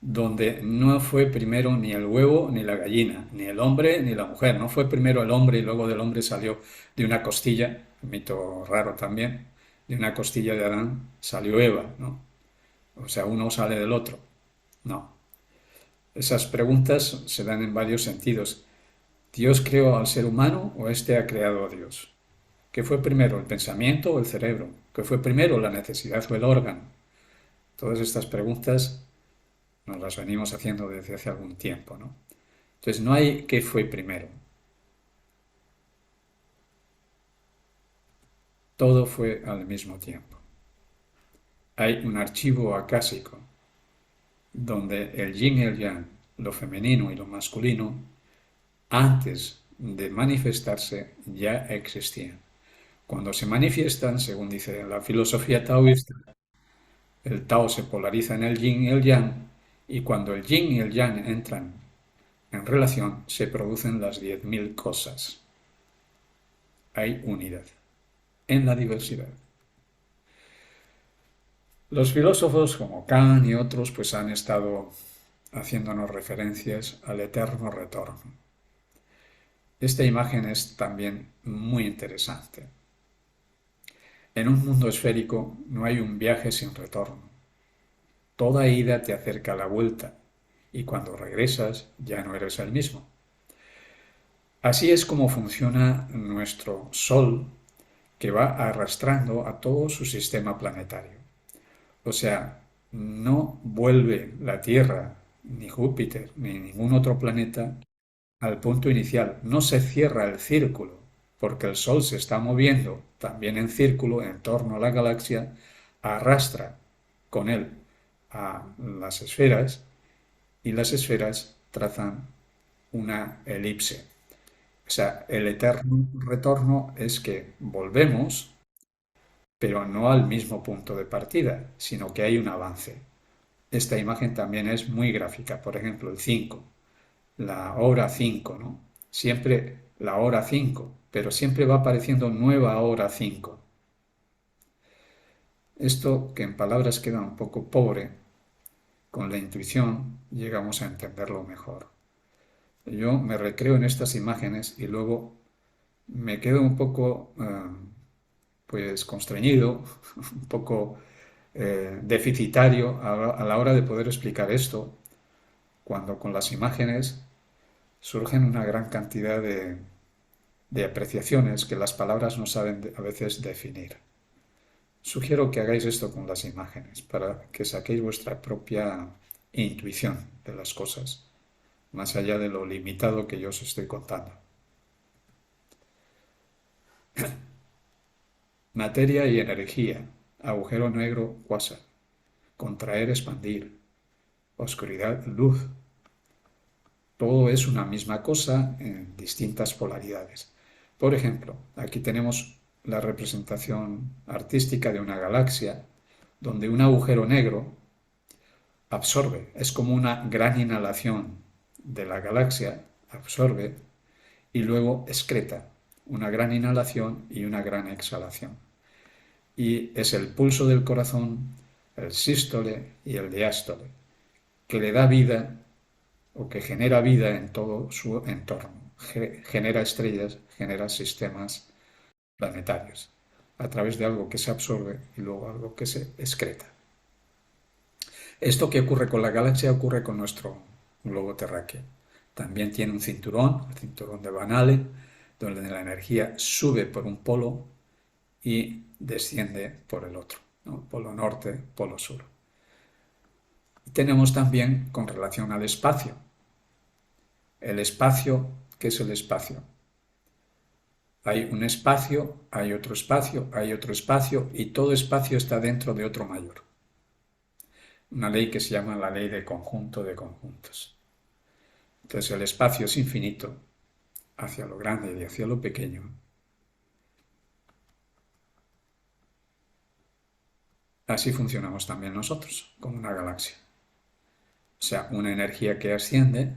donde no fue primero ni el huevo ni la gallina, ni el hombre ni la mujer. No fue primero el hombre y luego del hombre salió de una costilla, un mito raro también, de una costilla de Adán salió Eva, ¿no? O sea, uno sale del otro. No. Esas preguntas se dan en varios sentidos. ¿Dios creó al ser humano o éste ha creado a Dios? ¿Qué fue primero, el pensamiento o el cerebro? ¿Qué fue primero, la necesidad o el órgano? Todas estas preguntas nos las venimos haciendo desde hace algún tiempo, ¿no? Entonces no hay qué fue primero. Todo fue al mismo tiempo. Hay un archivo acásico donde el yin y el yang, lo femenino y lo masculino, antes de manifestarse ya existían. Cuando se manifiestan, según dice la filosofía taoísta, el Tao se polariza en el yin y el yang, y cuando el yin y el yang entran en relación, se producen las 10.000 cosas. Hay unidad en la diversidad. Los filósofos como Kant y otros pues han estado haciéndonos referencias al eterno retorno. Esta imagen es también muy interesante. En un mundo esférico no hay un viaje sin retorno. Toda ida te acerca a la vuelta y cuando regresas ya no eres el mismo. Así es como funciona nuestro Sol, que va arrastrando a todo su sistema planetario. O sea, no vuelve la Tierra, ni Júpiter, ni ningún otro planeta al punto inicial. No se cierra el círculo, porque el Sol se está moviendo también en círculo en torno a la galaxia, arrastra con él a las esferas y las esferas trazan una elipse. O sea, el eterno retorno es que volvemos, pero no al mismo punto de partida, sino que hay un avance. Esta imagen también es muy gráfica. Por ejemplo, el 5, la hora 5, ¿no? Siempre la hora 5, pero siempre va apareciendo nueva hora 5. Esto, que en palabras queda un poco pobre, con la intuición llegamos a entenderlo mejor. Yo me recreo en estas imágenes y luego me quedo un poco pues constreñido, un poco deficitario a la hora de poder explicar esto, cuando con las imágenes surgen una gran cantidad de apreciaciones que las palabras no saben a veces definir. Sugiero que hagáis esto con las imágenes para que saquéis vuestra propia intuición de las cosas, más allá de lo limitado que yo os estoy contando. Materia y energía, agujero negro, quasar, contraer, expandir, oscuridad, luz. Todo es una misma cosa en distintas polaridades. Por ejemplo, aquí tenemos la representación artística de una galaxia donde un agujero negro absorbe, es como una gran inhalación de la galaxia, absorbe y luego excreta, una gran inhalación y una gran exhalación. Y es el pulso del corazón, el sístole y el diástole, que le da vida o que genera vida en todo su entorno, genera estrellas, genera sistemas planetarios, a través de algo que se absorbe y luego algo que se excreta. Esto que ocurre con la galaxia ocurre con nuestro globo terráqueo. También tiene un cinturón, el cinturón de Van Allen, donde la energía sube por un polo y desciende por el otro, ¿no? Polo norte, polo sur. Y tenemos también con relación al espacio. El espacio, ¿qué es el espacio? Hay un espacio, hay otro espacio, hay otro espacio y todo espacio está dentro de otro mayor. Una ley que se llama la ley de conjunto de conjuntos. Entonces el espacio es infinito hacia lo grande y hacia lo pequeño. Así funcionamos también nosotros, como una galaxia. O sea, una energía que asciende,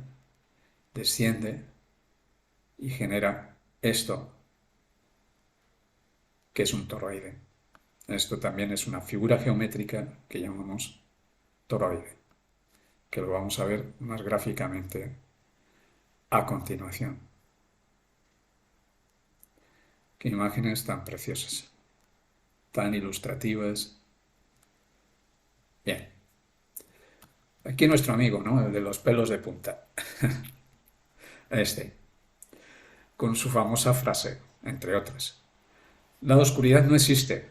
desciende y genera esto, que es un toroide. Esto también es una figura geométrica que llamamos toroide, que lo vamos a ver más gráficamente a continuación. Qué imágenes tan preciosas, tan ilustrativas. Bien, aquí nuestro amigo, ¿no? El de los pelos de punta. Este, con su famosa frase, entre otras. La oscuridad no existe.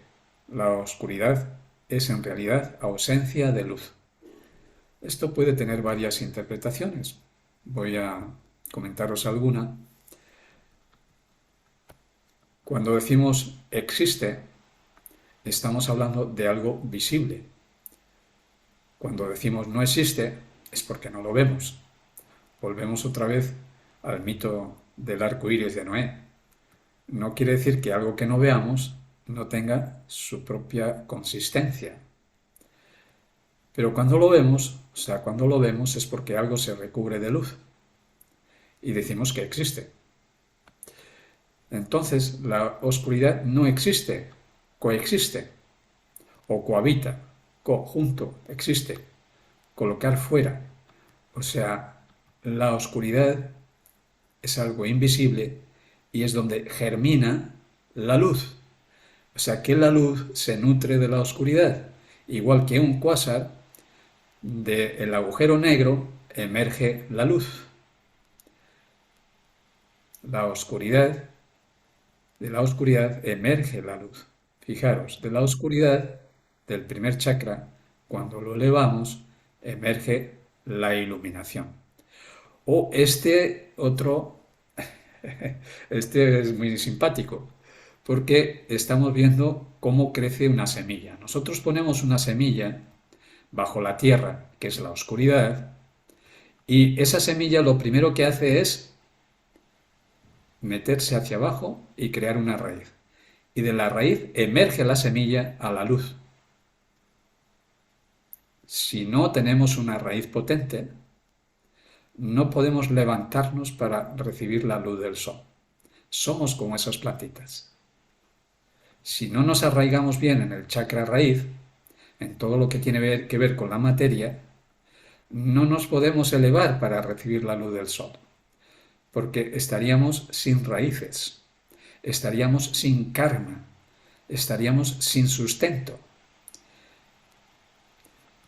La oscuridad es en realidad ausencia de luz. Esto puede tener varias interpretaciones. Voy a comentaros alguna. Cuando decimos existe, estamos hablando de algo visible. Cuando decimos no existe, es porque no lo vemos. Volvemos otra vez al mito del arco iris de Noé. No quiere decir que algo que no veamos no tenga su propia consistencia. Pero cuando lo vemos, o sea, cuando lo vemos es porque algo se recubre de luz y decimos que existe. Entonces, la oscuridad no existe, coexiste o cohabita, junto, existe, colocar fuera. O sea, la oscuridad es algo invisible y es donde germina la luz. O sea que la luz se nutre de la oscuridad. Igual que un cuásar, del agujero negro emerge la luz. La oscuridad, de la oscuridad emerge la luz. Fijaros, de la oscuridad del primer chakra, cuando lo elevamos, emerge la iluminación. O este otro, este es muy simpático, porque estamos viendo cómo crece una semilla. Nosotros ponemos una semilla bajo la tierra, que es la oscuridad, y esa semilla lo primero que hace es meterse hacia abajo y crear una raíz. Y de la raíz emerge la semilla a la luz. Si no tenemos una raíz potente, no podemos levantarnos para recibir la luz del sol. Somos como esas plantitas. Si no nos arraigamos bien en el chakra raíz, en todo lo que tiene que ver con la materia, no nos podemos elevar para recibir la luz del sol, porque estaríamos sin raíces, estaríamos sin karma, estaríamos sin sustento.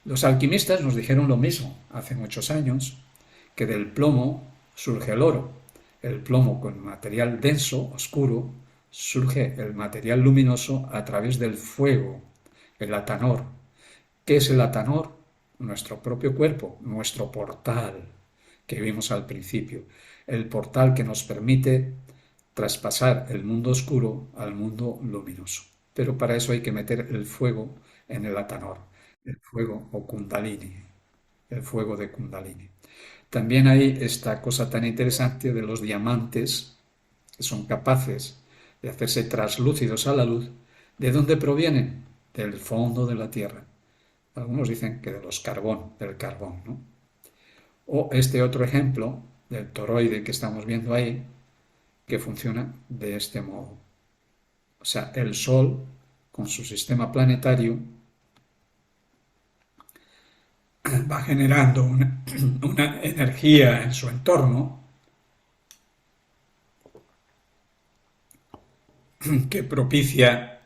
Los alquimistas nos dijeron lo mismo hace muchos años, que del plomo surge el oro. El plomo con material denso, oscuro, surge el material luminoso a través del fuego, el atanor. ¿Qué es el atanor? Nuestro propio cuerpo, nuestro portal que vimos al principio. El portal que nos permite traspasar el mundo oscuro al mundo luminoso. Pero para eso hay que meter el fuego en el atanor, el fuego o kundalini, el fuego de kundalini. También hay esta cosa tan interesante de los diamantes que son capaces de hacerse traslúcidos a la luz. ¿De dónde provienen? Del fondo de la tierra. Algunos dicen que del carbón, ¿no? O este otro ejemplo del toroide que estamos viendo ahí, que funciona de este modo. O sea, el Sol, con su sistema planetario, va generando una energía en su entorno que propicia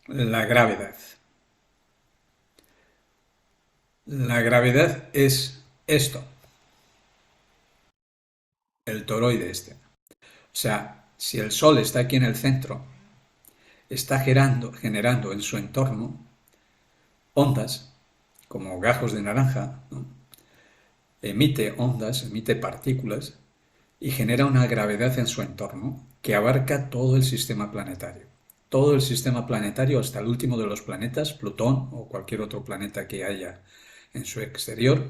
la gravedad. La gravedad es esto, el toroide este. O sea, si el Sol está aquí en el centro, está generando en su entorno ondas, como gajos de naranja, ¿no? Emite ondas, emite partículas y genera una gravedad en su entorno que abarca todo el sistema planetario. Todo el sistema planetario hasta el último de los planetas, Plutón o cualquier otro planeta que haya en su exterior,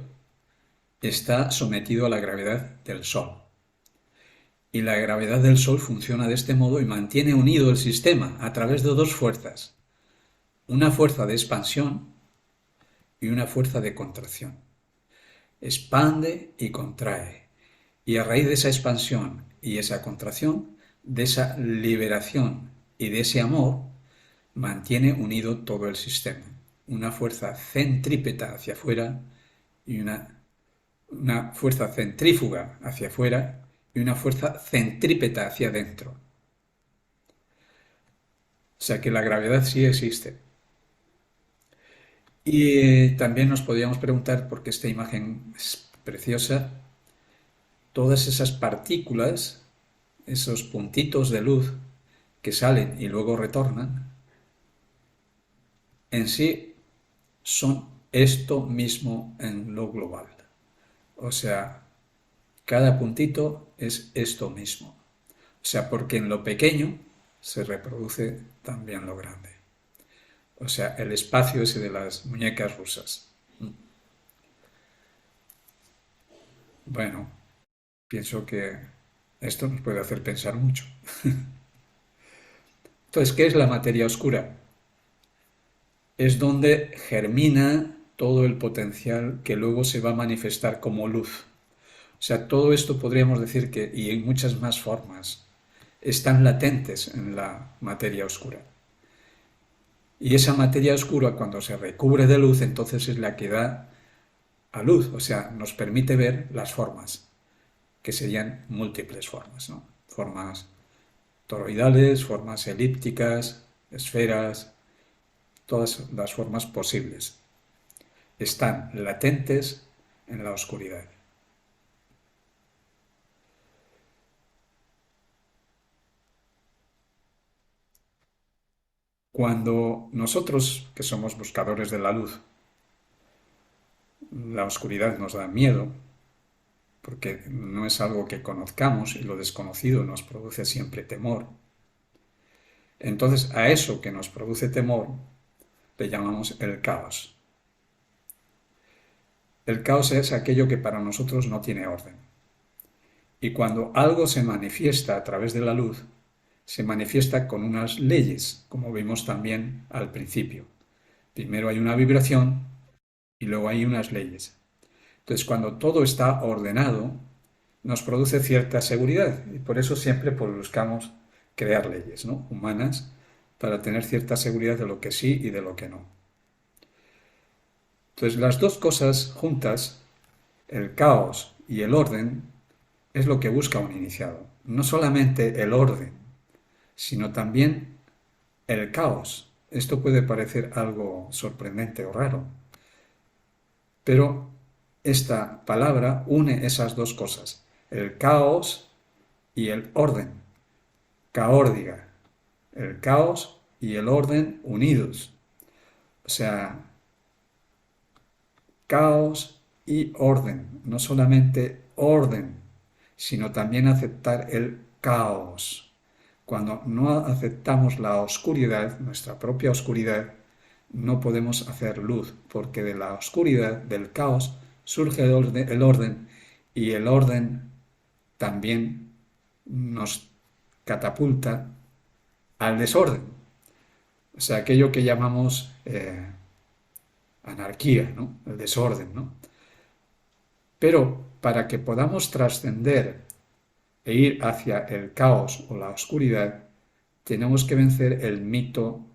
está sometido a la gravedad del Sol. Y la gravedad del Sol funciona de este modo y mantiene unido el sistema a través de dos fuerzas. Una fuerza de expansión y una fuerza de contracción. Expande y contrae. Y a raíz de esa expansión y esa contracción, de esa liberación y de ese amor, mantiene unido todo el sistema. Una fuerza centrípeta hacia afuera y una fuerza centrífuga hacia afuera y una fuerza centrípeta hacia adentro. O sea que la gravedad sí existe. Y también nos podríamos preguntar, porque esta imagen es preciosa, todas esas partículas, esos puntitos de luz que salen y luego retornan, en sí son esto mismo en lo global. O sea, cada puntito es esto mismo. O sea, porque en lo pequeño se reproduce también lo grande. O sea, el espacio ese de las muñecas rusas. Bueno, pienso que esto nos puede hacer pensar mucho. Entonces, ¿qué es la materia oscura? Es donde germina todo el potencial que luego se va a manifestar como luz. O sea, todo esto podríamos decir que, y en muchas más formas, están latentes en la materia oscura. Y esa materia oscura, cuando se recubre de luz, entonces es la que da a luz, o sea, nos permite ver las formas, que serían múltiples formas, ¿no? Formas toroidales, formas elípticas, esferas, todas las formas posibles. Están latentes en la oscuridad. Cuando nosotros, que somos buscadores de la luz, la oscuridad nos da miedo, porque no es algo que conozcamos y lo desconocido nos produce siempre temor. Entonces, a eso que nos produce temor le llamamos el caos. El caos es aquello que para nosotros no tiene orden. Y cuando algo se manifiesta a través de la luz, se manifiesta con unas leyes, como vimos también al principio. Primero hay una vibración y luego hay unas leyes. Entonces, cuando todo está ordenado, nos produce cierta seguridad y por eso siempre pues, buscamos crear leyes, ¿no?, humanas, para tener cierta seguridad de lo que sí y de lo que no. Entonces, las dos cosas juntas, el caos y el orden, es lo que busca un iniciado. No solamente el orden, sino también el caos. Esto puede parecer algo sorprendente o raro, pero esta palabra une esas dos cosas, el caos y el orden. Caórdiga, el caos y el orden unidos. O sea, caos y orden, no solamente orden, sino también aceptar el caos. Cuando no aceptamos la oscuridad, nuestra propia oscuridad, no podemos hacer luz, porque de la oscuridad, del caos, surge el orden y el orden también nos catapulta al desorden. O sea, aquello que llamamos anarquía, ¿no?, el desorden, ¿no? Pero para que podamos trascender e ir hacia el caos o la oscuridad, tenemos que vencer el mito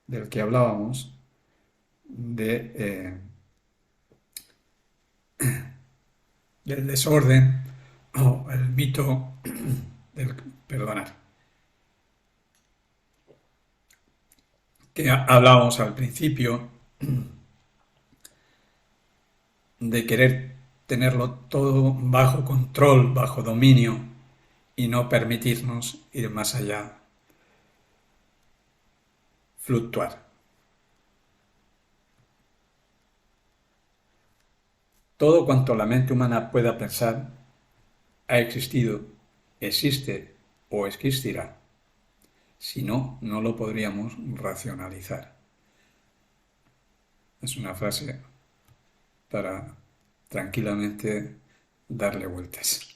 del que hablábamos, del desorden o el mito del, perdonar, que hablábamos al principio, de querer tenerlo todo bajo control, bajo dominio y no permitirnos ir más allá, fluctuar. Todo cuanto la mente humana pueda pensar ha existido, existe o existirá. Si no, no lo podríamos racionalizar. Es una frase para tranquilamente darle vueltas.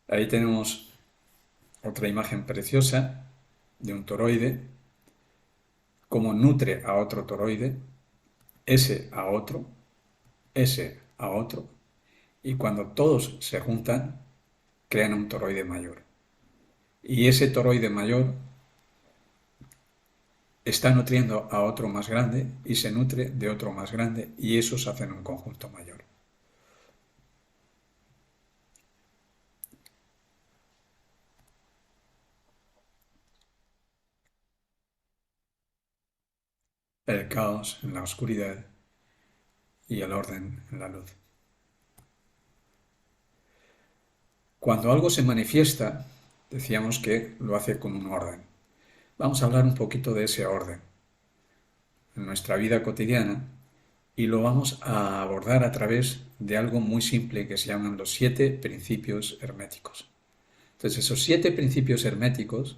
Ahí tenemos otra imagen preciosa de un toroide, cómo nutre a otro toroide, ese a otro, ese a otro, y cuando todos se juntan, crean un toroide mayor. Y ese toroide mayor está nutriendo a otro más grande y se nutre de otro más grande y esos hacen un conjunto mayor. El caos en la oscuridad y el orden en la luz. Cuando algo se manifiesta, decíamos que lo hace con un orden. Vamos a hablar un poquito de ese orden en nuestra vida cotidiana y lo vamos a abordar a través de algo muy simple que se llaman los 7 principios herméticos. Entonces, esos 7 principios herméticos,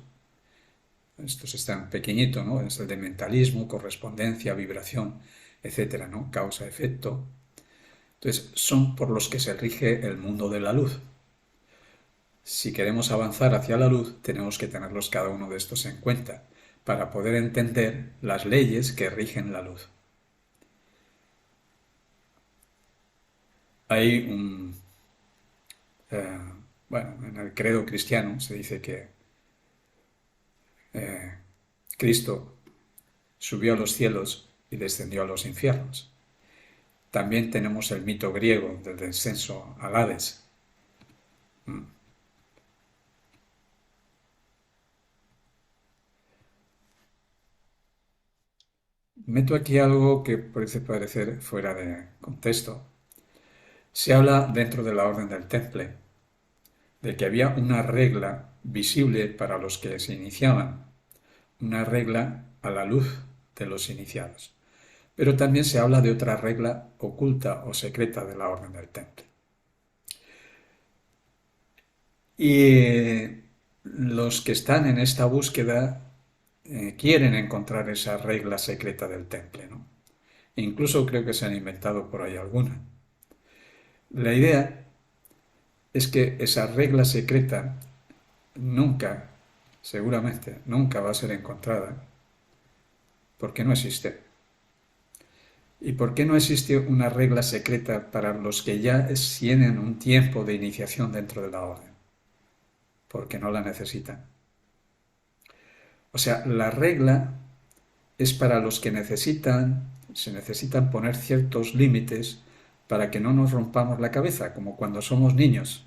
estos están pequeñitos, ¿no? Es el de mentalismo, correspondencia, vibración, etcétera, ¿no? Causa, efecto. Entonces, son por los que se rige el mundo de la luz. Si queremos avanzar hacia la luz, tenemos que tenerlos cada uno de estos en cuenta para poder entender las leyes que rigen la luz. Hay bueno, en el credo cristiano se dice que Cristo subió a los cielos y descendió a los infiernos. También tenemos el mito griego del descenso al Hades. Mm. Meto aquí algo que puede parecer fuera de contexto. Se habla dentro de la Orden del Temple de que había una regla visible para los que se iniciaban, una regla a la luz de los iniciados. Pero también se habla de otra regla oculta o secreta de la Orden del Temple. Y los que están en esta búsqueda quieren encontrar esa regla secreta del Temple, ¿no? Incluso creo que se han inventado por ahí alguna. La idea es que esa regla secreta nunca, seguramente, nunca va a ser encontrada porque no existe. ¿Y por qué no existe una regla secreta para los que ya tienen un tiempo de iniciación dentro de la orden? Porque no la necesitan. O sea, la regla es para los que se necesitan poner ciertos límites para que no nos rompamos la cabeza, como cuando somos niños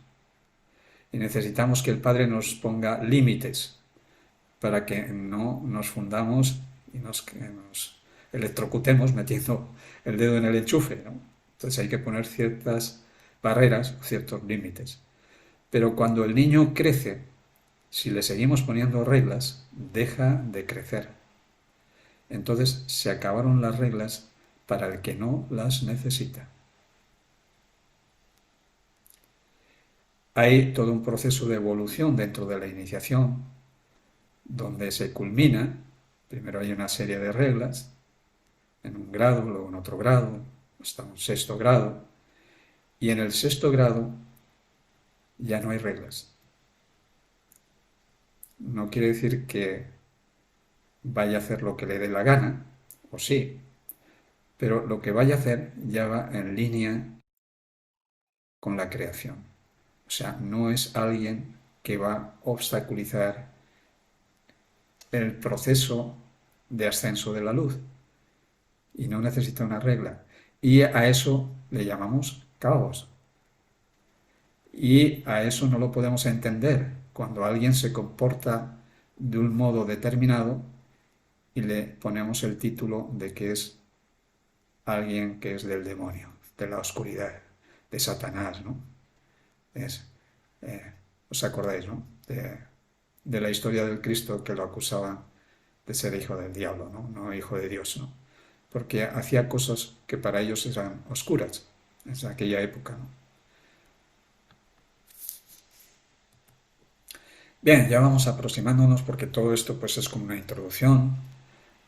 y necesitamos que el padre nos ponga límites para que no nos fundamos y nos electrocutemos metiendo el dedo en el enchufe, ¿no? Entonces hay que poner ciertas barreras, ciertos límites. Pero cuando el niño crece, si le seguimos poniendo reglas, deja de crecer. Entonces se acabaron las reglas para el que no las necesita. Hay todo un proceso de evolución dentro de la iniciación, donde se culmina, primero hay una serie de reglas, en un grado, luego en otro grado, hasta un sexto grado, y en el sexto grado ya no hay reglas. No quiere decir que vaya a hacer lo que le dé la gana, o sí, pero lo que vaya a hacer ya va en línea con la creación. O sea, no es alguien que va a obstaculizar el proceso de ascenso de la luz y no necesita una regla. Y a eso le llamamos caos. Y a eso no lo podemos entender cuando alguien se comporta de un modo determinado y le ponemos el título de que es alguien que es del demonio, de la oscuridad, de Satanás, ¿no? Es, eh, ¿Os acordáis, no? De la historia del Cristo que lo acusaban de ser hijo del diablo, ¿no? No hijo de Dios, ¿no? Porque hacía cosas que para ellos eran oscuras en aquella época, ¿no? Bien, ya vamos aproximándonos porque todo esto pues es como una introducción.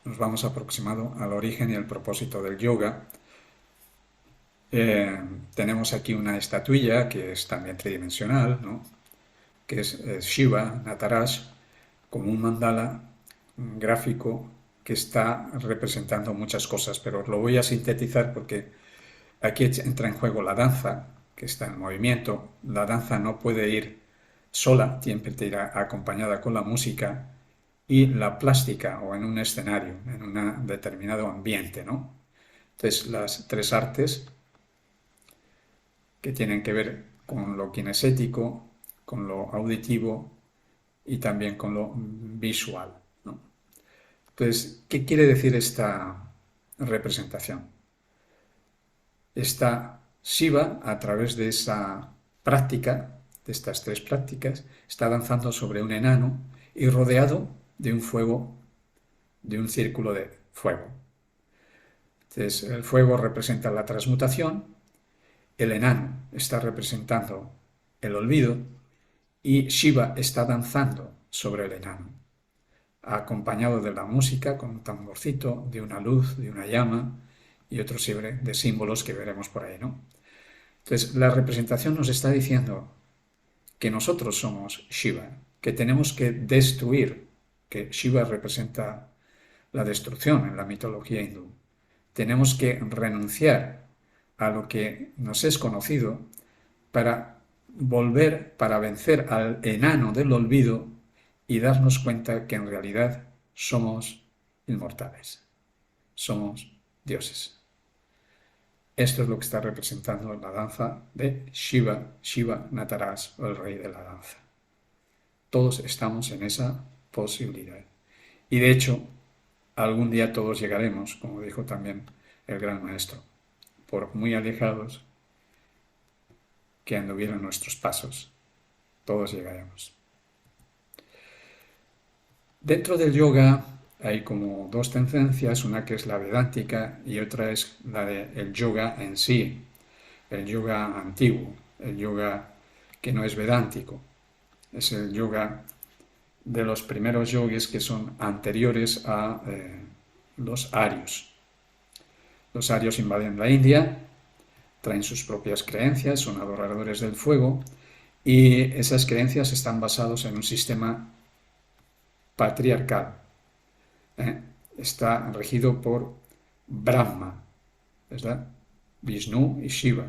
Nos vamos aproximando al origen y el propósito del yoga. Tenemos aquí una estatuilla que es también tridimensional, ¿no? Que es Shiva, Nataraj, como un mandala un gráfico que está representando muchas cosas, pero lo voy a sintetizar porque aquí entra en juego la danza, que está en movimiento. La danza no puede ir sola, siempre te irá acompañada con la música y la plástica o en un escenario, en un determinado ambiente, ¿no? Entonces, las tres artes que tienen que ver con lo kinesético, con lo auditivo y también con lo visual, ¿no? Entonces, ¿qué quiere decir esta representación? Está Shiva, a través de esa práctica, de estas tres prácticas, está danzando sobre un enano y rodeado de un fuego, de un círculo de fuego. Entonces, el fuego representa la transmutación, el enano está representando el olvido y Shiva está danzando sobre el enano, acompañado de la música con un tamborcito, de una luz, de una llama y otro serie de símbolos que veremos por ahí, ¿no? Entonces, la representación nos está diciendo que nosotros somos Shiva, que tenemos que destruir, que Shiva representa la destrucción en la mitología hindú. Tenemos que renunciar a lo que nos es conocido para volver, para vencer al enano del olvido y darnos cuenta que en realidad somos inmortales, somos dioses. Esto es lo que está representando la danza de Shiva, Shiva Nataraj, o el rey de la danza. Todos estamos en esa posibilidad. Y de hecho, algún día todos llegaremos, como dijo también el gran maestro, por muy alejados que anduvieran nuestros pasos, todos llegaremos. Dentro del yoga hay como dos tendencias, una que es la vedántica y otra es la del yoga en sí, el yoga antiguo, el yoga que no es vedántico, es el yoga de los primeros yogis que son anteriores a los arios. Los arios invaden la India, traen sus propias creencias, son adoradores del fuego y esas creencias están basadas en un sistema patriarcal. ¿eh? Está regido por Brahma, ¿verdad? Vishnu y Shiva.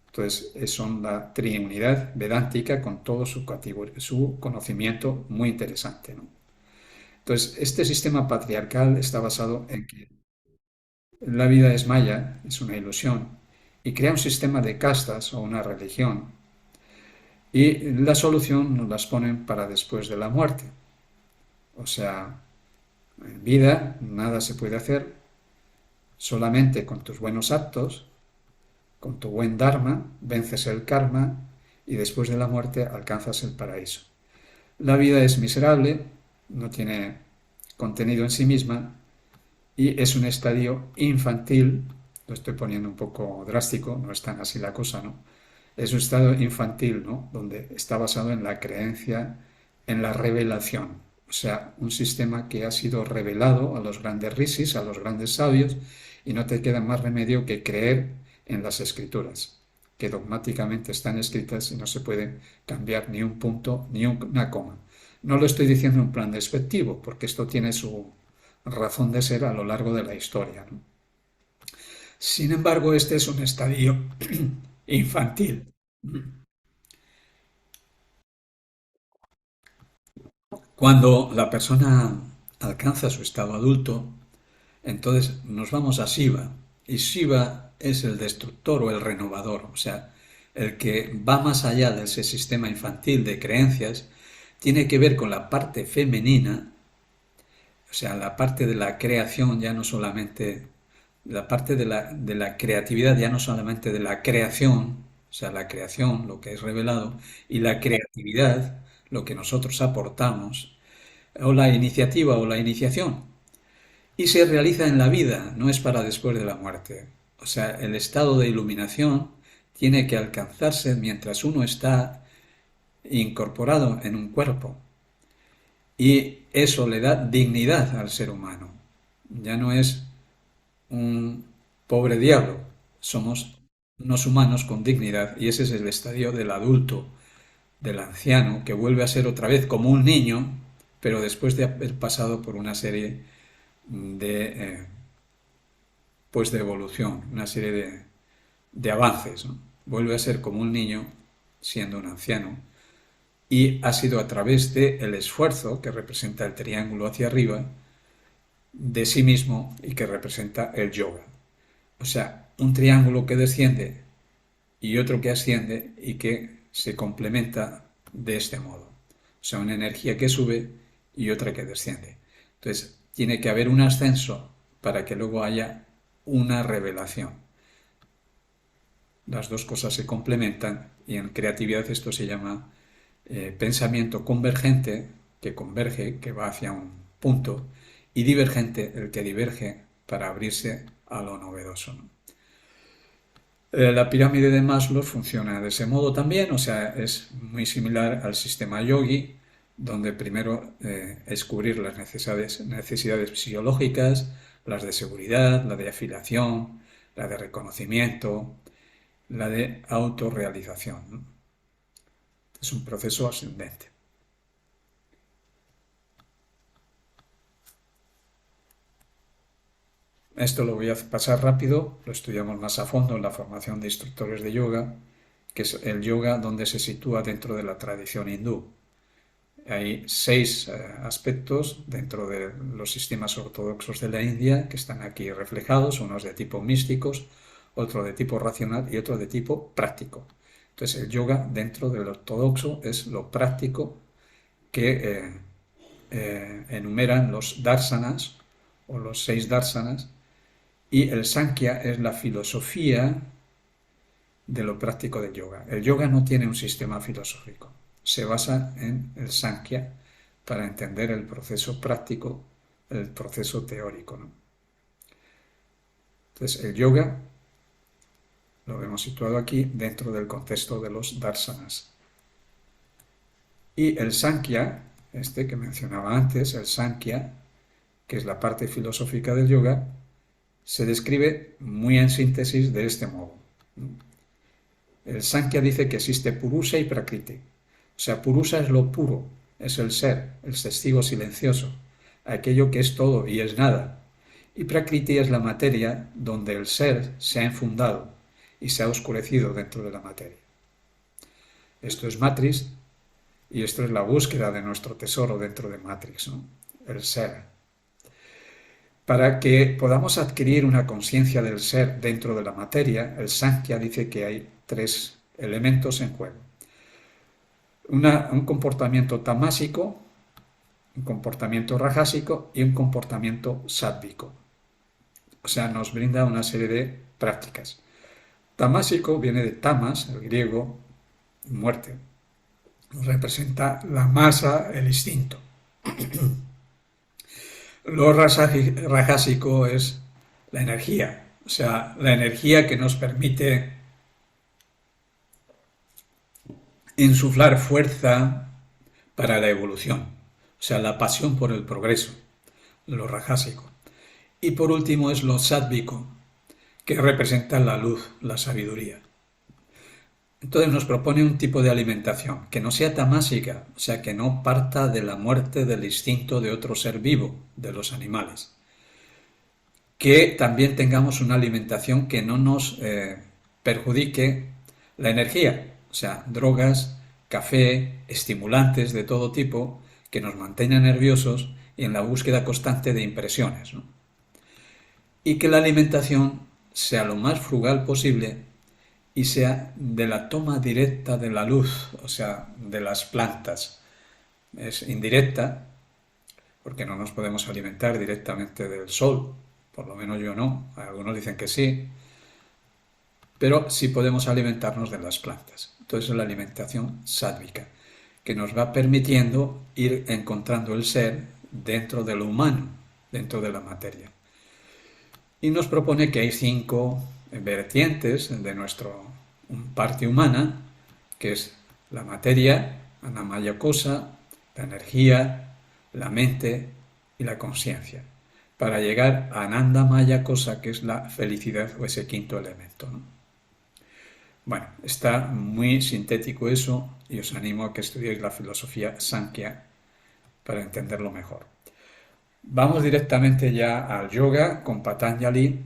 Entonces son la triunidad vedántica con todo su conocimiento muy interesante, ¿no? Entonces, este sistema patriarcal está basado en que la vida es maya, es una ilusión, y crea un sistema de castas o una religión, y la solución nos las ponen para después de la muerte. O sea, en vida nada se puede hacer, solamente con tus buenos actos, con tu buen dharma, vences el karma y después de la muerte alcanzas el paraíso. La vida es miserable, no tiene contenido en sí misma y es un estadio infantil, lo estoy poniendo un poco drástico, no es tan así la cosa, ¿no? Es un estado infantil, ¿no? Donde está basado en la creencia, en la revelación, o sea, un sistema que ha sido revelado a los grandes rishis, a los grandes sabios, y no te queda más remedio que creer en las escrituras, que dogmáticamente están escritas y no se puede cambiar ni un punto ni una coma. No lo estoy diciendo en plan despectivo, porque esto tiene su razón de ser a lo largo de la historia, ¿no? Sin embargo, este es un estadio infantil. Cuando la persona alcanza su estado adulto, entonces nos vamos a Shiva. Y Shiva es el destructor o el renovador, o sea, el que va más allá de ese sistema infantil de creencias, tiene que ver con la parte femenina, o sea, la parte de la creación ya no solamente, la parte de la creatividad ya no solamente de la creación, o sea, la creación, lo que es revelado, y la creatividad, lo que nosotros aportamos, o la iniciativa o la iniciación. Y se realiza en la vida, no es para después de la muerte. O sea, el estado de iluminación tiene que alcanzarse mientras uno está incorporado en un cuerpo. Y eso le da dignidad al ser humano. Ya no es un pobre diablo, somos unos humanos con dignidad y ese es el estadio del adulto, del anciano, que vuelve a ser otra vez como un niño, pero después de haber pasado por una serie de, pues de evolución, una serie de avances, ¿no? Vuelve a ser como un niño siendo un anciano y ha sido a través del esfuerzo que representa el triángulo hacia arriba de sí mismo y que representa el yoga. O sea, un triángulo que desciende y otro que asciende y que se complementa de este modo. O sea, una energía que sube y otra que desciende. Entonces, tiene que haber un ascenso para que luego haya una revelación. Las dos cosas se complementan y en creatividad esto se llama pensamiento convergente, que converge, que va hacia un punto, y divergente, el que diverge para abrirse a lo novedoso, ¿no? La pirámide de Maslow funciona de ese modo también, o sea, es muy similar al sistema yogi, donde primero es cubrir las necesidades fisiológicas, las de seguridad, la de afiliación, la de reconocimiento, la de autorrealización, ¿no? Es un proceso ascendente. Esto lo voy a pasar rápido, lo estudiamos más a fondo en la formación de instructores de yoga, que es el yoga donde se sitúa dentro de la tradición hindú. Hay seis aspectos dentro de los sistemas ortodoxos de la India que están aquí reflejados, unos de tipo místicos, otro de tipo racional y otro de tipo práctico. Entonces el yoga dentro del ortodoxo es lo práctico que enumeran los darsanas o los 6 darsanas, y el Sankhya es la filosofía de lo práctico del yoga. El yoga no tiene un sistema filosófico, se basa en el Sankhya para entender el proceso práctico, el proceso teórico, ¿no? Entonces el yoga lo hemos situado aquí dentro del contexto de los darsanas. Y el Sankhya, este que mencionaba antes, el Sankhya, que es la parte filosófica del yoga, se describe muy en síntesis de este modo. El Sankhya dice que existe Purusha y Prakriti. O sea, Purusha es lo puro, es el ser, el testigo silencioso, aquello que es todo y es nada. Y Prakriti es la materia donde el ser se ha enfundado y se ha oscurecido dentro de la materia. Esto es Matrix y esto es la búsqueda de nuestro tesoro dentro de Matrix, ¿no? El ser. Para que podamos adquirir una conciencia del ser dentro de la materia, el Sankhya dice que hay 3 elementos en juego. Un comportamiento tamásico, un comportamiento rajásico y un comportamiento sátvico. O sea, nos brinda una serie de prácticas. Tamásico viene de tamas, el griego, muerte. Representa la masa, el instinto. Lo rajásico es la energía, o sea, la energía que nos permite insuflar fuerza para la evolución, o sea, la pasión por el progreso, lo rajásico. Y por último es lo sátvico, que representa la luz, la sabiduría. Entonces nos propone un tipo de alimentación que no sea tamásica, o sea, que no parta de la muerte del instinto de otro ser vivo, de los animales. Que también tengamos una alimentación que no nos perjudique la energía, o sea, drogas, café, estimulantes de todo tipo que nos mantengan nerviosos y en la búsqueda constante de impresiones, ¿no? Y que la alimentación sea lo más frugal posible y sea de la toma directa de la luz, o sea, de las plantas. Es indirecta, porque no nos podemos alimentar directamente del sol, por lo menos yo no, algunos dicen que sí, pero sí podemos alimentarnos de las plantas. Entonces es la alimentación sádvica, que nos va permitiendo ir encontrando el ser dentro de lo humano, dentro de la materia. Y nos propone que hay 5 vertientes de nuestra parte humana, que es la materia, Anamaya Kosa, la energía, la mente y la conciencia, para llegar a Ananda Maya Kosa, que es la felicidad o ese 5.º elemento, ¿no? Bueno, está muy sintético eso y os animo a que estudiéis la filosofía Sankhya para entenderlo mejor. Vamos directamente ya al yoga con Patanjali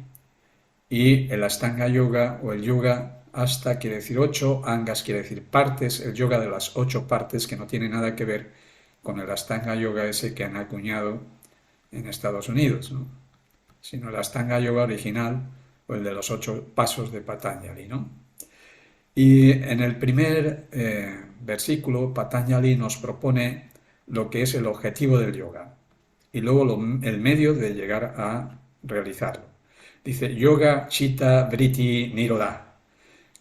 y el Ashtanga Yoga o el yoga hasta quiere decir 8, angas quiere decir partes, el yoga de las 8 partes que no tiene nada que ver con el Ashtanga Yoga ese que han acuñado en Estados Unidos, ¿no? Sino el Ashtanga Yoga original o el de los 8 pasos de Patanjali, ¿no? Y en el primer versículo Patanjali nos propone lo que es el objetivo del yoga y luego el medio de llegar a realizarlo. Dice Yoga Chitta Vritti Nirodha,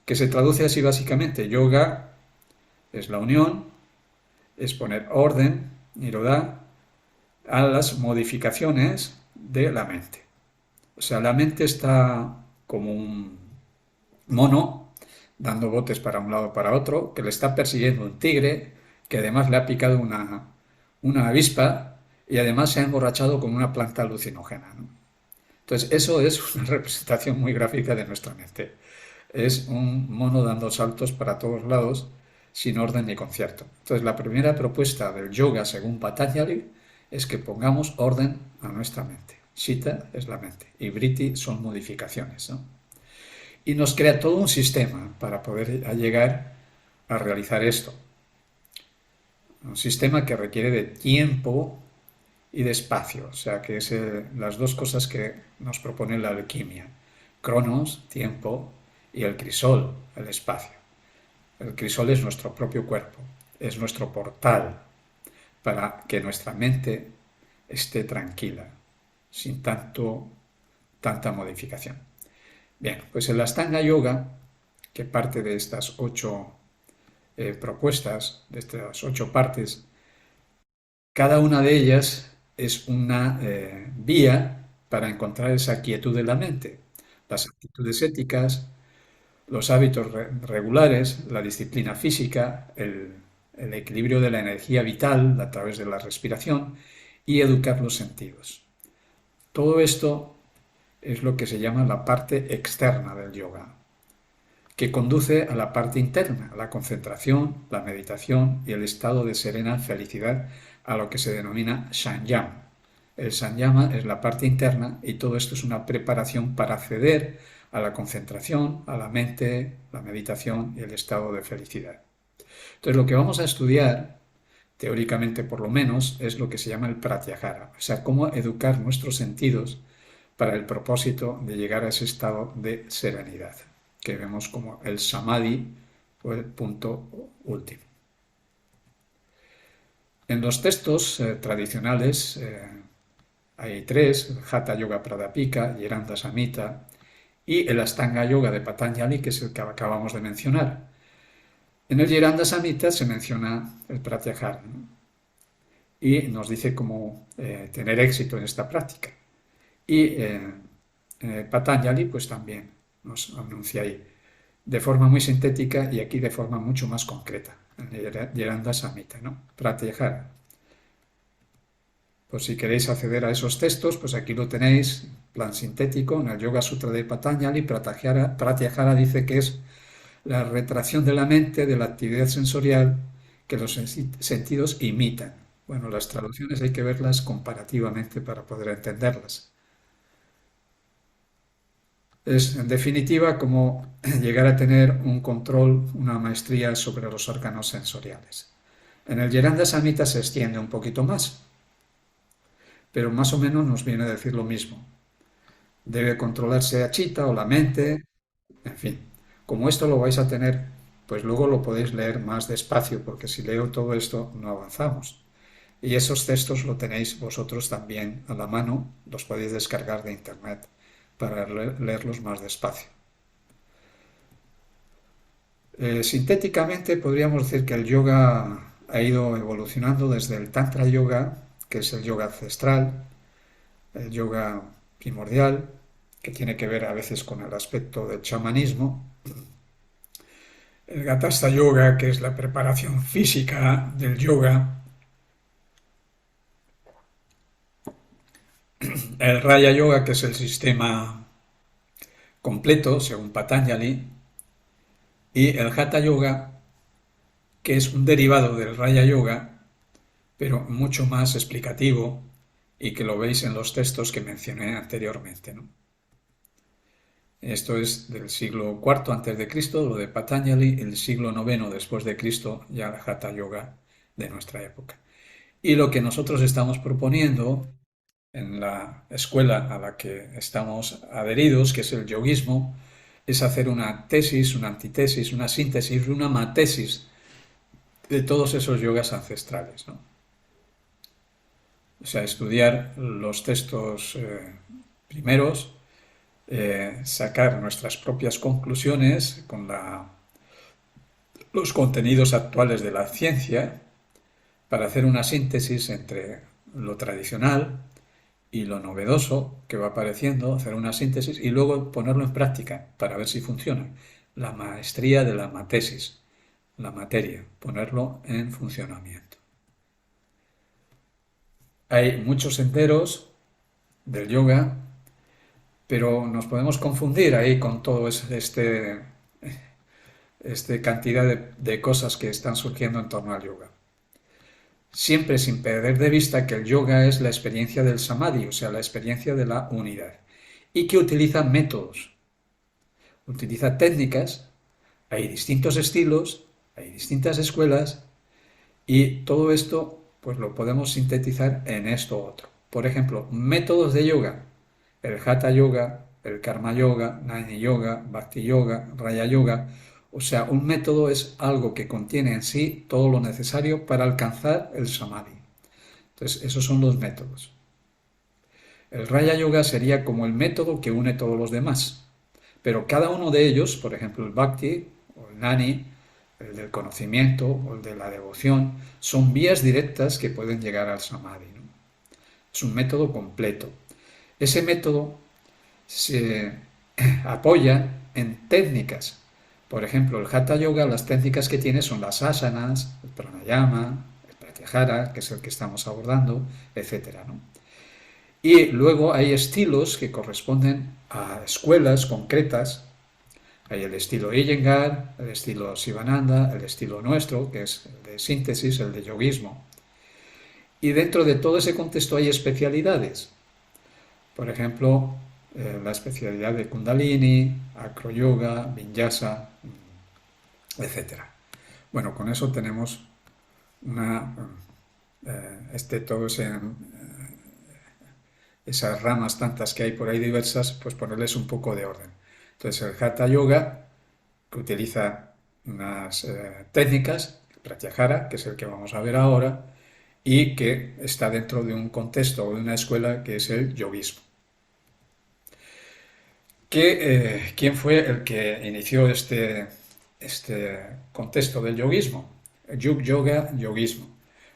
que se traduce así básicamente. Yoga es la unión, es poner orden, Nirodha, a las modificaciones de la mente. O sea, la mente está como un mono dando botes para un lado para otro, que le está persiguiendo un tigre, que además le ha picado una avispa y además se ha emborrachado con una planta alucinógena, ¿no? Entonces, eso es una representación muy gráfica de nuestra mente. Es un mono dando saltos para todos lados, sin orden ni concierto. Entonces, la primera propuesta del yoga, según Patanjali, es que pongamos orden a nuestra mente. Chitta es la mente y Vritti son modificaciones, ¿no? Y nos crea todo un sistema para poder llegar a realizar esto. Un sistema que requiere de tiempo y de espacio, o sea que es las dos cosas que nos propone la alquimia. Cronos, tiempo, y el crisol, el espacio. El crisol es nuestro propio cuerpo, es nuestro portal para que nuestra mente esté tranquila, sin tanta modificación. Bien, pues el Astanga Yoga, que parte de estas 8 propuestas, de estas 8 partes, cada una de ellas es una vía para encontrar esa quietud de la mente. Las actitudes éticas, los hábitos regulares, la disciplina física, el equilibrio de la energía vital a través de la respiración y educar los sentidos. Todo esto es lo que se llama la parte externa del yoga, que conduce a la parte interna, a la concentración, la meditación y el estado de serena felicidad, a lo que se denomina Sanyama. El Sanyama es la parte interna y todo esto es una preparación para acceder a la concentración, a la mente, la meditación y el estado de felicidad. Entonces lo que vamos a estudiar, teóricamente por lo menos, es lo que se llama el Pratyahara, o sea, cómo educar nuestros sentidos para el propósito de llegar a ese estado de serenidad, que vemos como el Samadhi o el punto último. En los textos tradicionales hay 3, el Hatha Yoga Pradapika, Yeranda Samhita y el Astanga Yoga de Patanjali, que es el que acabamos de mencionar. En el Yeranda Samhita se menciona el Pratyahara, ¿no? Y nos dice cómo tener éxito en esta práctica. Y Patanjali pues también nos anuncia ahí de forma muy sintética y aquí de forma mucho más concreta, en el Yeranda Samhita, ¿no? Pratyahara. Pues si queréis acceder a esos textos, pues aquí lo tenéis, plan sintético, en el Yoga Sutra de Patanjali. Pratyahara dice que es la retracción de la mente de la actividad sensorial que los sentidos imitan. Bueno, las traducciones hay que verlas comparativamente para poder entenderlas. Es, en definitiva, como llegar a tener un control, una maestría sobre los órganos sensoriales. En el Yeranda Samhita se extiende un poquito más, pero más o menos nos viene a decir lo mismo. Debe controlarse a chita o la mente, en fin. Como esto lo vais a tener, pues luego lo podéis leer más despacio, porque si leo todo esto no avanzamos. Y esos textos lo tenéis vosotros también a la mano, los podéis descargar de internet para leerlos más despacio. Sintéticamente podríamos decir que el yoga ha ido evolucionando desde el Tantra Yoga, que es el yoga ancestral, el yoga primordial, que tiene que ver a veces con el aspecto del chamanismo, el Gatasta Yoga, que es la preparación física del yoga, el Raya Yoga, que es el sistema completo, según Patanjali, y el Hatha Yoga, que es un derivado del Raya Yoga, pero mucho más explicativo y que lo veis en los textos que mencioné anteriormente, ¿no? Esto es del siglo IV antes de Cristo, lo de Patanjali, el siglo IX después de Cristo, ya el Hatha Yoga de nuestra época. Y lo que nosotros estamos proponiendo en la escuela a la que estamos adheridos, que es el yoguismo, es hacer una tesis, una antitesis, una síntesis, una matesis de todos esos yogas ancestrales, ¿no? O sea, estudiar los textos primeros, sacar nuestras propias conclusiones con los contenidos actuales de la ciencia para hacer una síntesis entre lo tradicional y lo novedoso que va apareciendo, hacer una síntesis y luego ponerlo en práctica para ver si funciona. La maestría de la matesis, la materia, ponerlo en funcionamiento. Hay muchos senderos del yoga, pero nos podemos confundir ahí con todo esta cantidad de cosas que están surgiendo en torno al yoga. Siempre sin perder de vista que el yoga es la experiencia del samadhi, o sea, la experiencia de la unidad, y que utiliza métodos, utiliza técnicas, hay distintos estilos, hay distintas escuelas, y todo esto pues lo podemos sintetizar en esto otro. Por ejemplo, métodos de yoga, el Hatha Yoga, el Karma Yoga, Jnana Yoga, Bhakti Yoga, Raya Yoga. O sea, un método es algo que contiene en sí todo lo necesario para alcanzar el Samadhi. Entonces, esos son los métodos. El Raya Yoga sería como el método que une todos los demás. Pero cada uno de ellos, por ejemplo el Bhakti o el Nani, el del conocimiento o el de la devoción, son vías directas que pueden llegar al Samadhi, ¿no? Es un método completo. Ese método se apoya en técnicas. Por ejemplo, el Hatha Yoga, las técnicas que tiene son las asanas, el pranayama, el pratyahara, que es el que estamos abordando, etcétera, ¿no? Y luego hay estilos que corresponden a escuelas concretas. Hay el estilo Iyengar, el estilo Sivananda, el estilo nuestro, que es el de síntesis, el de yoguismo. Y dentro de todo ese contexto hay especialidades. Por ejemplo, la especialidad de Kundalini, Acroyoga, Vinyasa, etc. Bueno, con eso tenemos una, todo esas ramas tantas que hay por ahí diversas, pues ponerles un poco de orden. Entonces el Hatha Yoga, que utiliza unas técnicas, el Pratyahara, que es el que vamos a ver ahora, y que está dentro de un contexto o de una escuela que es el yoguismo. ¿Quién fue el que inició este contexto del yoguismo? El Yug Yoga, yoguismo.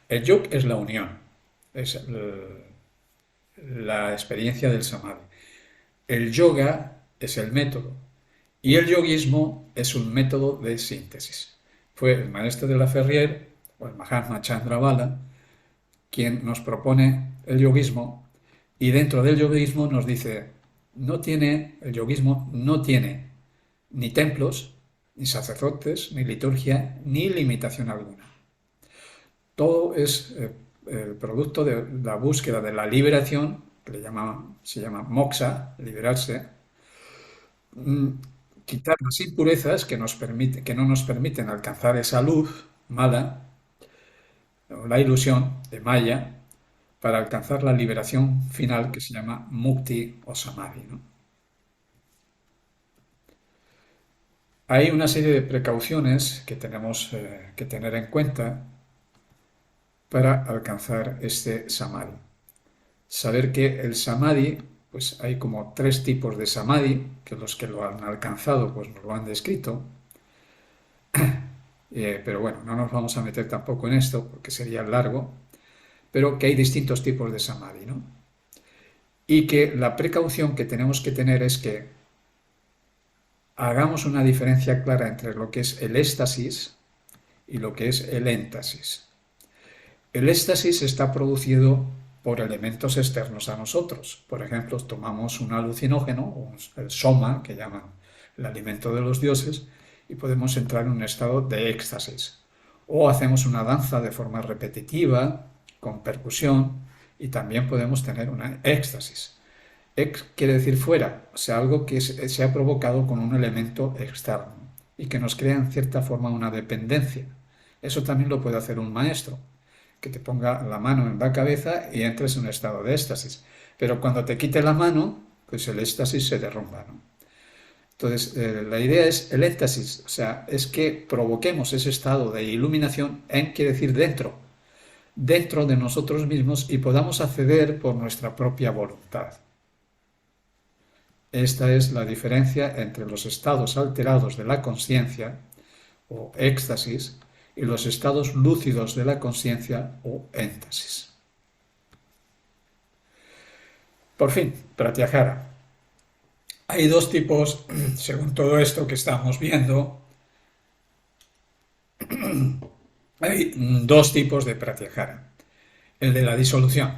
El yug es la unión, es la experiencia del samadhi. El yoga es el método y el yoguismo es un método de síntesis. Fue el maestro de la Ferrier, o el Mahatma Chandravada, quien nos propone el yoguismo y dentro del yoguismo nos dice, el yoguismo no tiene ni templos, ni sacerdotes, ni liturgia, ni limitación alguna. Todo es el producto de la búsqueda de la liberación, que se llama moksha, liberarse, quitar las impurezas que no nos permiten alcanzar esa luz mala, o la ilusión de Maya, para alcanzar la liberación final que se llama mukti o samadhi, ¿no? Hay una serie de precauciones que tenemos que tener en cuenta para alcanzar este samadhi. Saber que el samadhi, pues hay como tres tipos de samadhi, que los que lo han alcanzado pues nos lo han descrito, pero bueno, no nos vamos a meter tampoco en esto porque sería largo, pero que hay distintos tipos de samadhi, ¿no? Y que la precaución que tenemos que tener es que hagamos una diferencia clara entre lo que es el éxtasis y lo que es el éntasis. El éxtasis está producido por elementos externos a nosotros. Por ejemplo, tomamos un alucinógeno, el soma, que llaman el alimento de los dioses, y podemos entrar en un estado de éxtasis. O hacemos una danza de forma repetitiva, con percusión, y también podemos tener una éxtasis. Ex quiere decir fuera, o sea, algo que se ha provocado con un elemento externo y que nos crea en cierta forma una dependencia. Eso también lo puede hacer un maestro, que te ponga la mano en la cabeza y entres en un estado de éxtasis. Pero cuando te quite la mano, pues el éxtasis se derrumba, ¿no? Entonces, la idea es el éxtasis, o sea, es que provoquemos ese estado de iluminación quiere decir dentro de nosotros mismos y podamos acceder por nuestra propia voluntad. Esta es la diferencia entre los estados alterados de la conciencia, o éxtasis, y los estados lúcidos de la conciencia, o éntasis. Por fin, pratyahara. Hay dos tipos, según todo esto que estamos viendo, hay dos tipos de pratyahara. El de la disolución.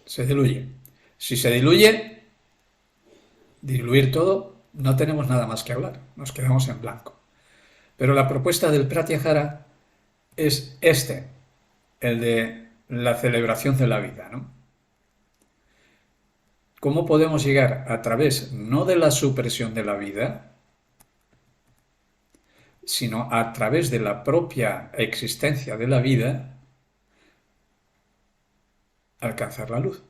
Se diluye. Si se diluye, diluir todo, no tenemos nada más que hablar. Nos quedamos en blanco. Pero la propuesta del pratyahara es el de la celebración de la vida, ¿no? ¿Cómo podemos llegar a través no de la supresión de la vida, sino a través de la propia existencia de la vida, alcanzar la luz?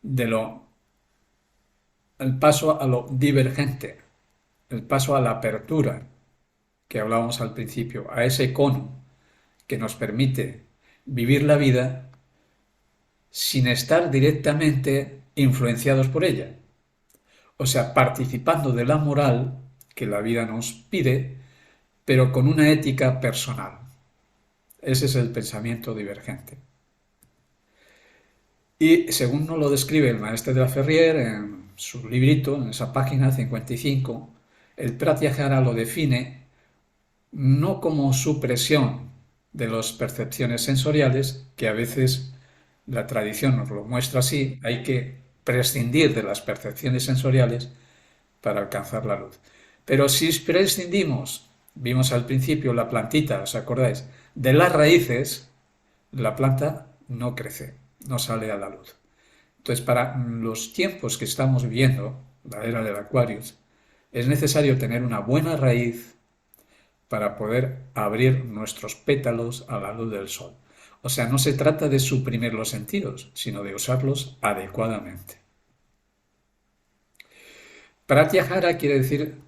de lo, el paso a lo divergente, el paso a la apertura que hablábamos al principio, a ese cono que nos permite vivir la vida sin estar directamente influenciados por ella. O sea, participando de la moral que la vida nos pide, pero con una ética personal. Ese es el pensamiento divergente. Y según nos lo describe el maestre de la Ferrier en su librito, en esa página 55, el Pratyahara lo define no como supresión de las percepciones sensoriales, que a veces la tradición nos lo muestra así, hay que prescindir de las percepciones sensoriales para alcanzar la luz. Pero si prescindimos, vimos al principio la plantita, ¿os acordáis? De las raíces, la planta no crece, no sale a la luz. Entonces, para los tiempos que estamos viviendo, la era del Aquarius, es necesario tener una buena raíz para poder abrir nuestros pétalos a la luz del sol. O sea, no se trata de suprimir los sentidos, sino de usarlos adecuadamente. Pratyahara quiere decir,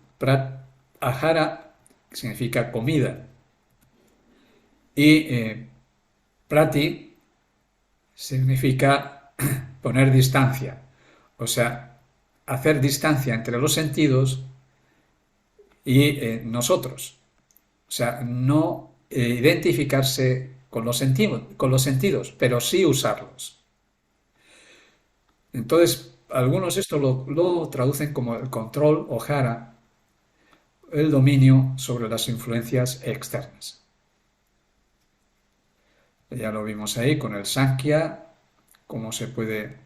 ahara significa comida, y prati significa poner distancia, o sea, hacer distancia entre los sentidos y nosotros. O sea, no identificarse con los sentidos, pero sí usarlos. Entonces, algunos esto lo traducen como el control o jara, el dominio sobre las influencias externas. Ya lo vimos ahí con el Sankhya, cómo se puede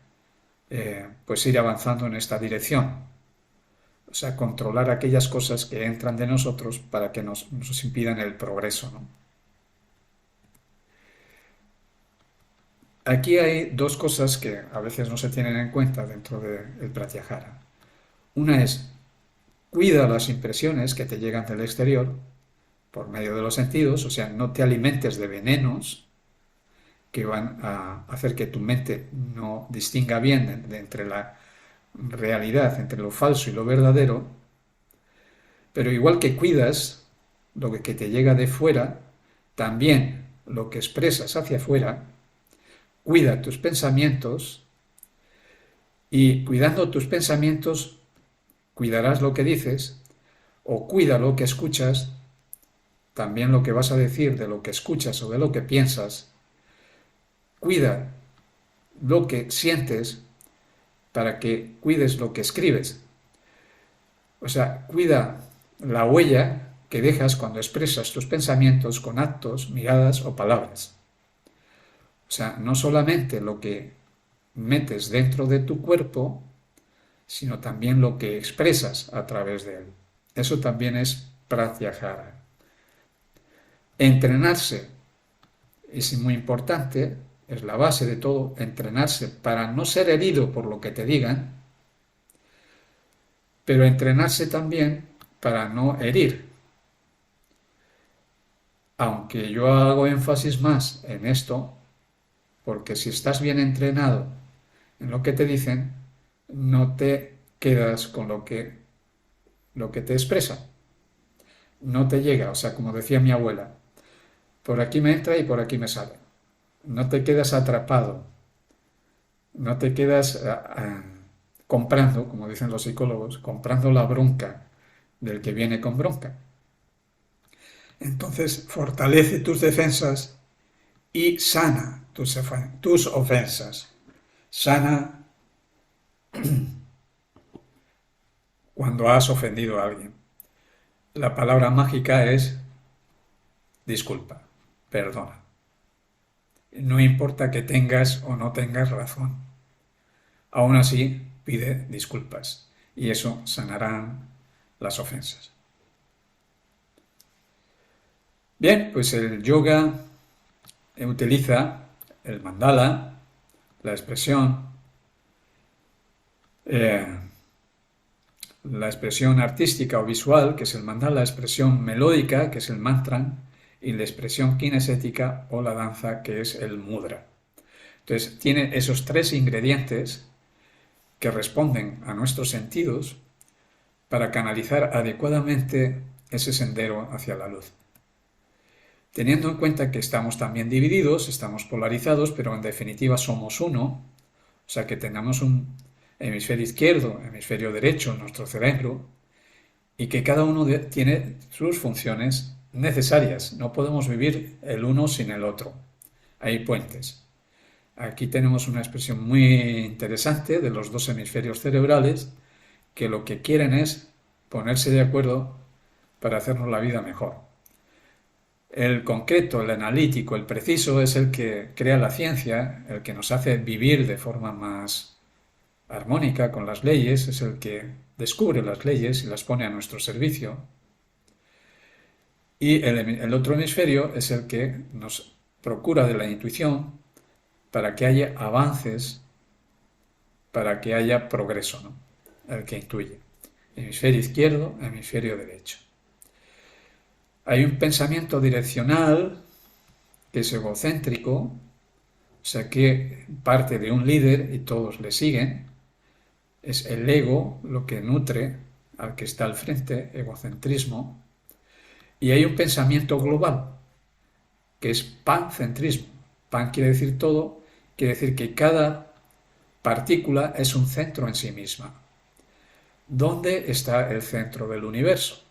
pues ir avanzando en esta dirección. O sea, controlar aquellas cosas que entran de nosotros para que nos impidan el progreso, ¿no? Aquí hay dos cosas que a veces no se tienen en cuenta dentro del Pratyahara. Una es, cuida las impresiones que te llegan del exterior por medio de los sentidos, o sea, no te alimentes de venenos que van a hacer que tu mente no distinga bien entre la realidad, entre lo falso y lo verdadero, pero igual que cuidas lo que te llega de fuera, también lo que expresas hacia afuera, cuida tus pensamientos y cuidando tus pensamientos cuidarás lo que dices o cuida lo que escuchas, también lo que vas a decir de lo que escuchas o de lo que piensas, cuida lo que sientes para que cuides lo que escribes. O sea, cuida la huella que dejas cuando expresas tus pensamientos con actos, miradas o palabras. O sea, no solamente lo que metes dentro de tu cuerpo, sino también lo que expresas a través de él. Eso también es pratyahara. Entrenarse es muy importante, es la base de todo, entrenarse para no ser herido por lo que te digan, pero entrenarse también para no herir. Aunque yo hago énfasis más en esto, porque si estás bien entrenado en lo que te dicen, no te quedas con lo que te expresa. No te llega, o sea, como decía mi abuela, por aquí me entra y por aquí me sale. No te quedas atrapado, no te quedas comprando, como dicen los psicólogos, comprando la bronca del que viene con bronca. Entonces, fortalece tus defensas y sana tus ofensas. Sana cuando has ofendido a alguien. La palabra mágica es disculpa, perdona. No importa que tengas o no tengas razón. Aún así, pide disculpas y eso sanarán las ofensas. Bien, pues el yoga utiliza el mandala, la expresión, la expresión artística o visual, que es el mandala, la expresión melódica, que es el mantra, y la expresión kinesética o la danza, que es el mudra. Entonces, tiene esos tres ingredientes que responden a nuestros sentidos para canalizar adecuadamente ese sendero hacia la luz. Teniendo en cuenta que estamos también divididos, estamos polarizados, pero en definitiva somos uno, o sea que tenemos un hemisferio izquierdo, hemisferio derecho en nuestro cerebro, y que cada uno tiene sus funciones necesarias. No podemos vivir el uno sin el otro. Hay puentes. Aquí tenemos una expresión muy interesante de los dos hemisferios cerebrales que lo que quieren es ponerse de acuerdo para hacernos la vida mejor. El concreto, el analítico, el preciso es el que crea la ciencia, el que nos hace vivir de forma más armónica con las leyes, es el que descubre las leyes y las pone a nuestro servicio. Y el otro hemisferio es el que nos procura de la intuición para que haya avances, para que haya progreso, ¿no? El que intuye. Hemisferio izquierdo, hemisferio derecho. Hay un pensamiento direccional que es egocéntrico, o sea que parte de un líder y todos le siguen. Es el ego lo que nutre al que está al frente, egocentrismo. Y hay un pensamiento global, que es pancentrismo. Pan quiere decir todo, quiere decir que cada partícula es un centro en sí misma. ¿Dónde está el centro del universo?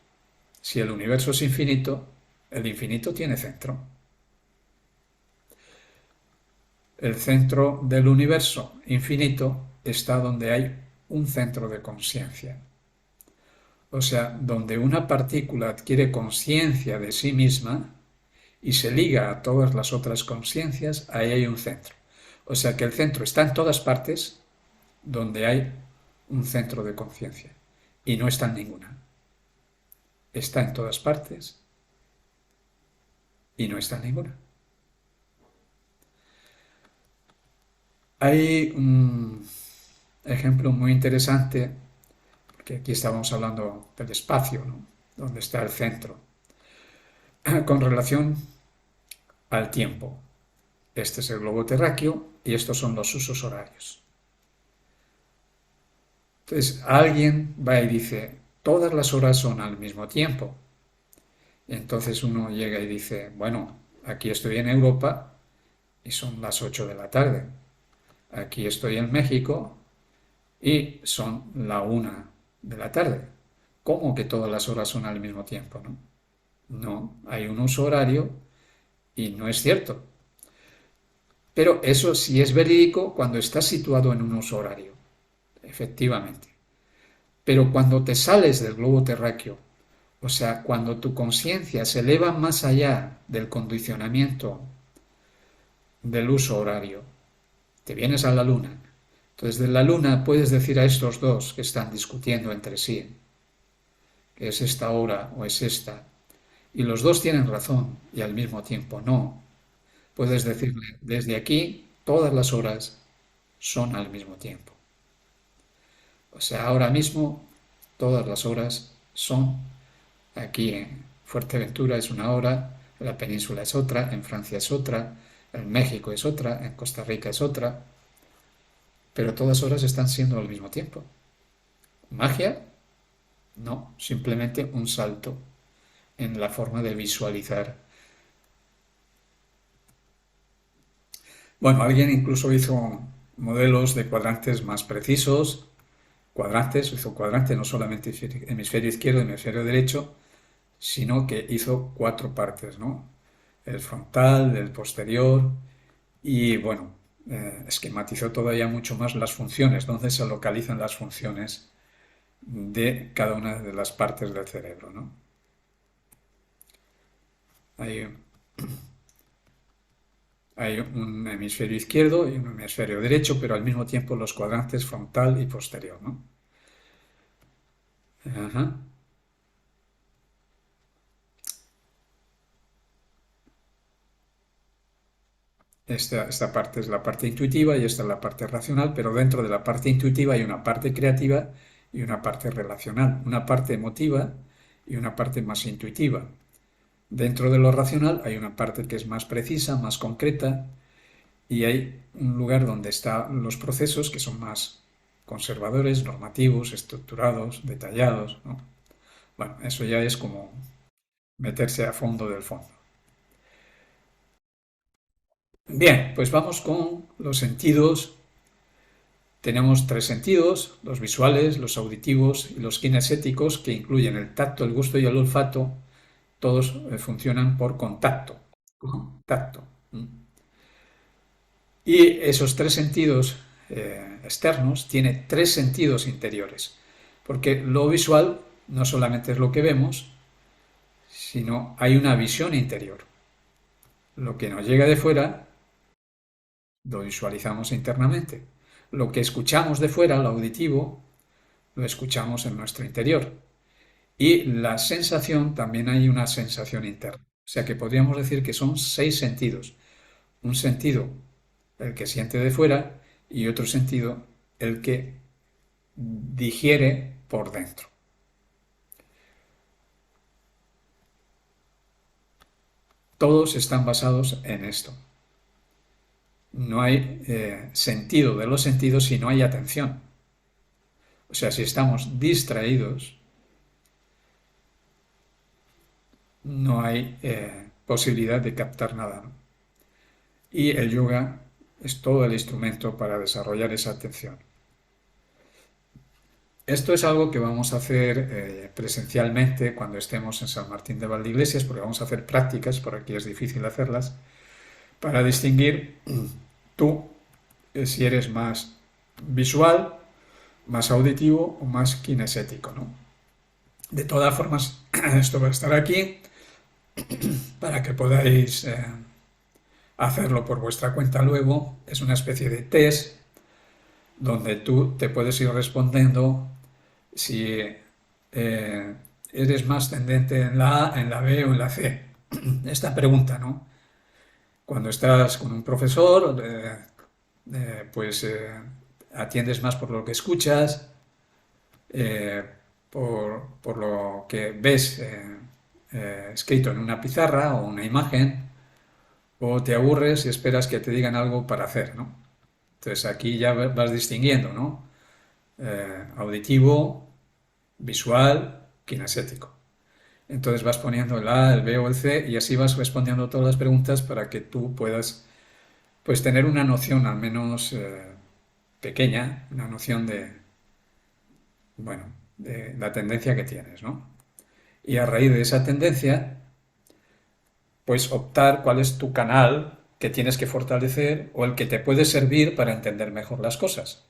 Si el universo es infinito, el infinito tiene centro. El centro del universo infinito está donde hay un centro de conciencia. O sea, donde una partícula adquiere conciencia de sí misma y se liga a todas las otras conciencias, ahí hay un centro. O sea que el centro está en todas partes donde hay un centro de conciencia y no está en ninguna. Está en todas partes y no está en ninguna. Hay un ejemplo muy interesante, porque aquí estábamos hablando del espacio, ¿no? Donde está el centro, con relación al tiempo. Este es el globo terráqueo y estos son los usos horarios. Entonces, alguien va y dice, todas las horas son al mismo tiempo. Y entonces uno llega y dice, bueno, aquí estoy en Europa y son las 8 de la tarde. Aquí estoy en México y son la 1 de la tarde. ¿Cómo que todas las horas son al mismo tiempo, no? No, hay un uso horario y no es cierto. Pero eso sí es verídico cuando estás situado en un uso horario, efectivamente. Pero cuando te sales del globo terráqueo, o sea, cuando tu conciencia se eleva más allá del condicionamiento del uso horario, te vienes a la luna. Entonces, de la luna puedes decir a estos dos que están discutiendo entre sí, que es esta hora o es esta, y los dos tienen razón y al mismo tiempo no. Puedes decirle, desde aquí todas las horas son al mismo tiempo. O sea, ahora mismo todas las horas son. Aquí en Fuerteventura es una hora, en la península es otra, en Francia es otra, en México es otra, en Costa Rica es otra, pero todas horas están siendo al mismo tiempo. ¿Magia? No, simplemente un salto en la forma de visualizar. Bueno, alguien incluso hizo modelos de cuadrantes más precisos, hizo cuadrantes no solamente hemisferio izquierdo, hemisferio derecho, sino que hizo 4 partes, ¿no? El frontal, el posterior y, bueno, esquematizó todavía mucho más las funciones, donde se localizan las funciones de cada una de las partes del cerebro, ¿no? Hay, hay un hemisferio izquierdo y un hemisferio derecho, pero al mismo tiempo los cuadrantes frontal y posterior, ¿no? Ajá. Esta parte es la parte intuitiva y esta es la parte racional, pero dentro de la parte intuitiva hay una parte creativa y una parte relacional, una parte emotiva y una parte más intuitiva. Dentro de lo racional hay una parte que es más precisa, más concreta, y hay un lugar donde están los procesos que son más conservadores, normativos, estructurados, detallados, ¿no? Bueno, eso ya es como meterse a fondo del fondo. Bien, pues vamos con los sentidos. Tenemos tres sentidos, los visuales, los auditivos y los kinestéticos, que incluyen el tacto, el gusto y el olfato. Todos funcionan por contacto. Contacto. Y esos tres sentidos externos tienen tres sentidos interiores. Porque lo visual no solamente es lo que vemos, sino hay una visión interior. Lo que nos llega de fuera lo visualizamos internamente. Lo que escuchamos de fuera, lo auditivo, lo escuchamos en nuestro interior. Y la sensación, también hay una sensación interna. O sea que podríamos decir que son seis sentidos. Un sentido, el que siente de fuera, y otro sentido, el que digiere por dentro. Todos están basados en esto. No hay sentido de los sentidos si no hay atención. O sea, si estamos distraídos, no hay posibilidad de captar nada. Y el yoga es todo el instrumento para desarrollar esa atención. Esto es algo que vamos a hacer presencialmente cuando estemos en San Martín de Valdeiglesias, porque vamos a hacer prácticas, por aquí es difícil hacerlas, para distinguir tú si eres más visual, más auditivo o más kinestético, ¿no? De todas formas, esto va a estar aquí para que podáis hacerlo por vuestra cuenta luego. Es una especie de test donde tú te puedes ir respondiendo si eres más tendente en la A, en la B o en la C. Esta pregunta, ¿no? Cuando estás con un profesor, pues atiendes más por lo que escuchas, eh, por lo que ves escrito en una pizarra o una imagen, o te aburres y esperas que te digan algo para hacer, ¿no? Entonces aquí ya vas distinguiendo, ¿no? Auditivo, visual, kinestético. Entonces vas poniendo el A, el B o el C y así vas respondiendo todas las preguntas para que tú puedas pues tener una noción al menos pequeña, una noción de, bueno, de la tendencia que tienes, ¿no? Y a raíz de esa tendencia, pues optar cuál es tu canal que tienes que fortalecer o el que te puede servir para entender mejor las cosas.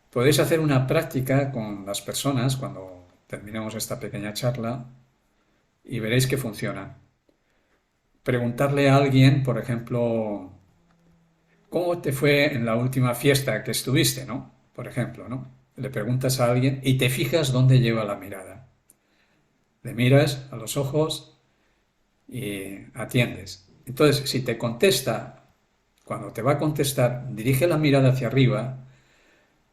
Podéis hacer una práctica con las personas cuando terminemos esta pequeña charla y veréis que funciona. Preguntarle a alguien, por ejemplo, ¿cómo te fue en la última fiesta que estuviste, no? Por ejemplo, ¿no? Le preguntas a alguien y te fijas dónde lleva la mirada. Le miras a los ojos y atiendes. Entonces, si te contesta, cuando te va a contestar, dirige la mirada hacia arriba,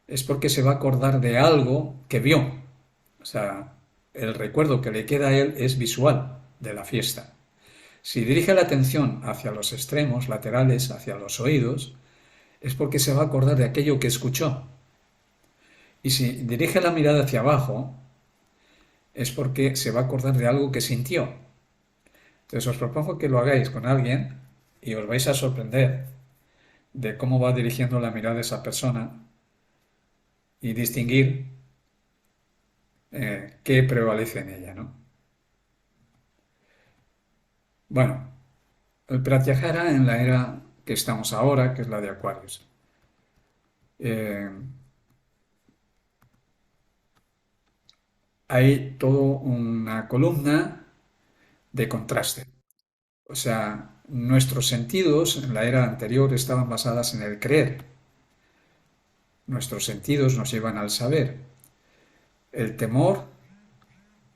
es porque se va a acordar de algo que vio. O sea, el recuerdo que le queda a él es visual de la fiesta. Si dirige la atención hacia los extremos laterales, hacia los oídos, es porque se va a acordar de aquello que escuchó. Y si dirige la mirada hacia abajo, es porque se va a acordar de algo que sintió. Entonces os propongo que lo hagáis con alguien y os vais a sorprender de cómo va dirigiendo la mirada esa persona y distinguir qué prevalece en ella, ¿no? Bueno, el Pratyahara en la era que estamos ahora, que es la de Acuarios. Eh, Hay toda una columna de contraste. O sea, nuestros sentidos en la era anterior estaban basadas en el creer. Nuestros sentidos nos llevan al saber. El temor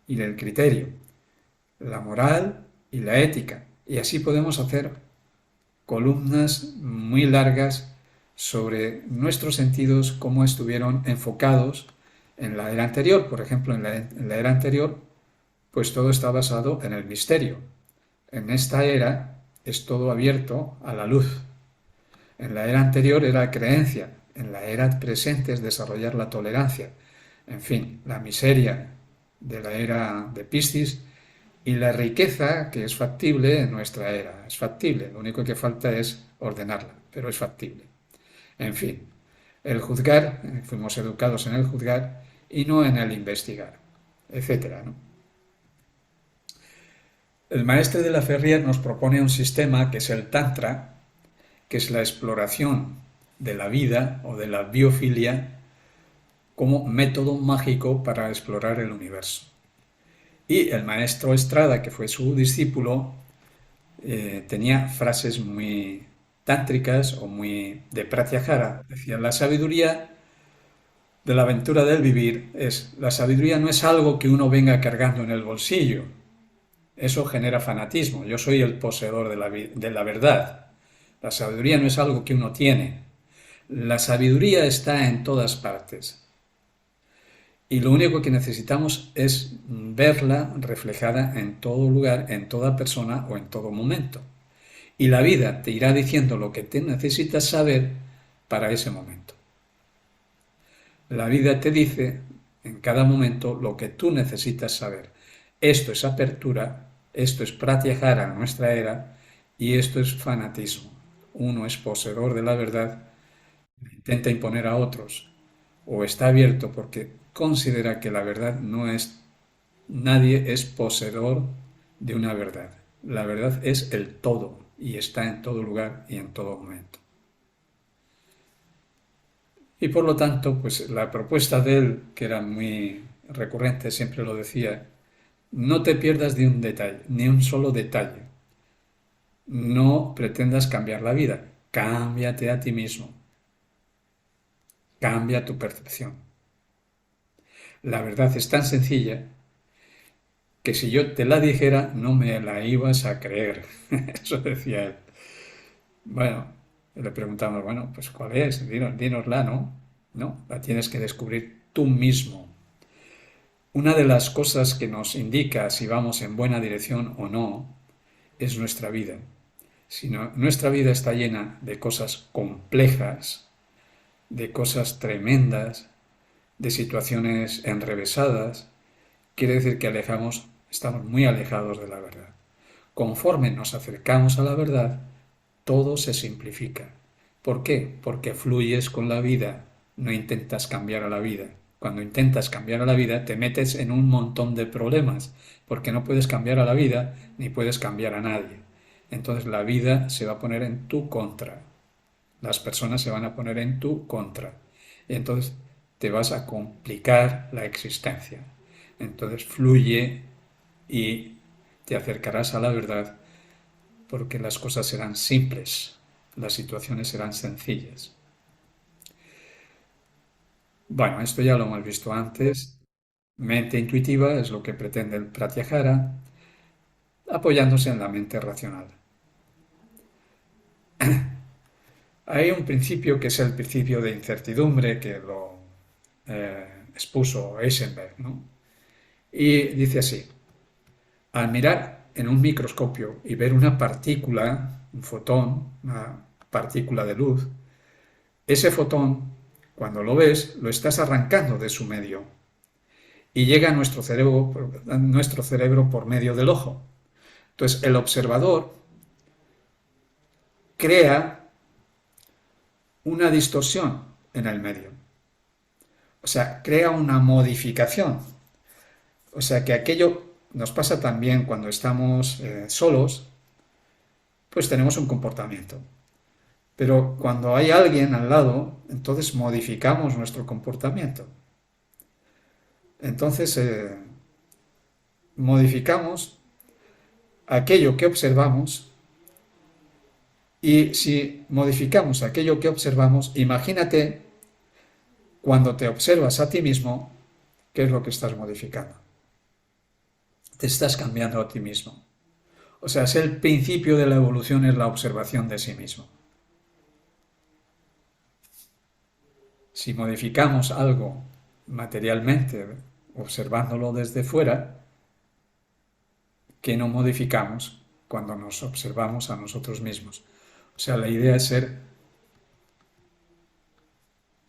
y el criterio. La moral y la ética. Y así podemos hacer columnas muy largas sobre nuestros sentidos, cómo estuvieron enfocados en la era anterior. Por ejemplo, en la era anterior, pues todo está basado en el misterio. En esta era es todo abierto a la luz. En la era anterior era creencia, en la era presente es desarrollar la tolerancia. En fin, la miseria de la era de Piscis y la riqueza que es factible en nuestra era. Es factible, lo único que falta es ordenarla, pero es factible. En fin, el juzgar, fuimos educados en el juzgar y no en el investigar, etcétera, ¿no? El maestre de la Ferrier nos propone un sistema que es el Tantra, que es la exploración de la vida o de la biofilia como método mágico para explorar el universo. Y el maestro Estrada, que fue su discípulo, tenía frases muy tántricas o muy de Pratyahara. Decía, la sabiduría de la aventura del vivir es, la sabiduría no es algo que uno venga cargando en el bolsillo. Eso genera fanatismo. Yo soy el poseedor de la verdad. La sabiduría no es algo que uno tiene. La sabiduría está en todas partes. Y lo único que necesitamos es verla reflejada en todo lugar, en toda persona o en todo momento. Y la vida te irá diciendo lo que te necesitas saber para ese momento. La vida te dice en cada momento lo que tú necesitas saber. Esto es apertura, esto es pratyahara en nuestra era y esto es fanatismo. Uno es poseedor de la verdad, intenta imponer a otros o está abierto porque considera que la verdad no es, nadie es poseedor de una verdad. La verdad es el todo y está en todo lugar y en todo momento. Y por lo tanto, pues la propuesta de él, que era muy recurrente, siempre lo decía, no te pierdas de un detalle, ni un solo detalle. No pretendas cambiar la vida, cámbiate a ti mismo, cambia tu percepción. La verdad es tan sencilla que si yo te la dijera no me la ibas a creer. Eso decía él. Bueno, le preguntamos, bueno, pues ¿cuál es? Dínosla, ¿no? No, la tienes que descubrir tú mismo. Una de las cosas que nos indica si vamos en buena dirección o no es nuestra vida. Si nuestra vida está llena de cosas complejas, de cosas tremendas, de situaciones enrevesadas, quiere decir que estamos muy alejados de la verdad. Conforme nos acercamos a la verdad, todo se simplifica. ¿Por qué? Porque fluyes con la vida, no intentas cambiar a la vida. Cuando intentas cambiar a la vida, te metes en un montón de problemas, porque no puedes cambiar a la vida ni puedes cambiar a nadie. Entonces la vida se va a poner en tu contra. Las personas se van a poner en tu contra. Y entonces te vas a complicar la existencia. Entonces fluye y te acercarás a la verdad porque las cosas serán simples, las situaciones serán sencillas. Bueno, esto ya lo hemos visto antes. Mente intuitiva es lo que pretende el Pratyahara, apoyándose en la mente racional. Hay un principio que es el principio de incertidumbre que lo expuso Eisenberg, ¿no? Y dice así, al mirar en un microscopio y ver una partícula, un fotón, una partícula de luz, ese fotón, cuando lo ves, lo estás arrancando de su medio y llega a nuestro cerebro por medio del ojo. Entonces, el observador crea una distorsión en el medio. O sea, crea una modificación. O sea, que aquello nos pasa también cuando estamos solos, pues tenemos un comportamiento. Pero cuando hay alguien al lado, entonces modificamos nuestro comportamiento. Entonces, modificamos aquello que observamos y si modificamos aquello que observamos, imagínate cuando te observas a ti mismo, ¿qué es lo que estás modificando? Te estás cambiando a ti mismo. O sea, es el principio de la evolución, es la observación de sí mismo. Si modificamos algo materialmente, observándolo desde fuera, ¿qué no modificamos cuando nos observamos a nosotros mismos? O sea, la idea es ser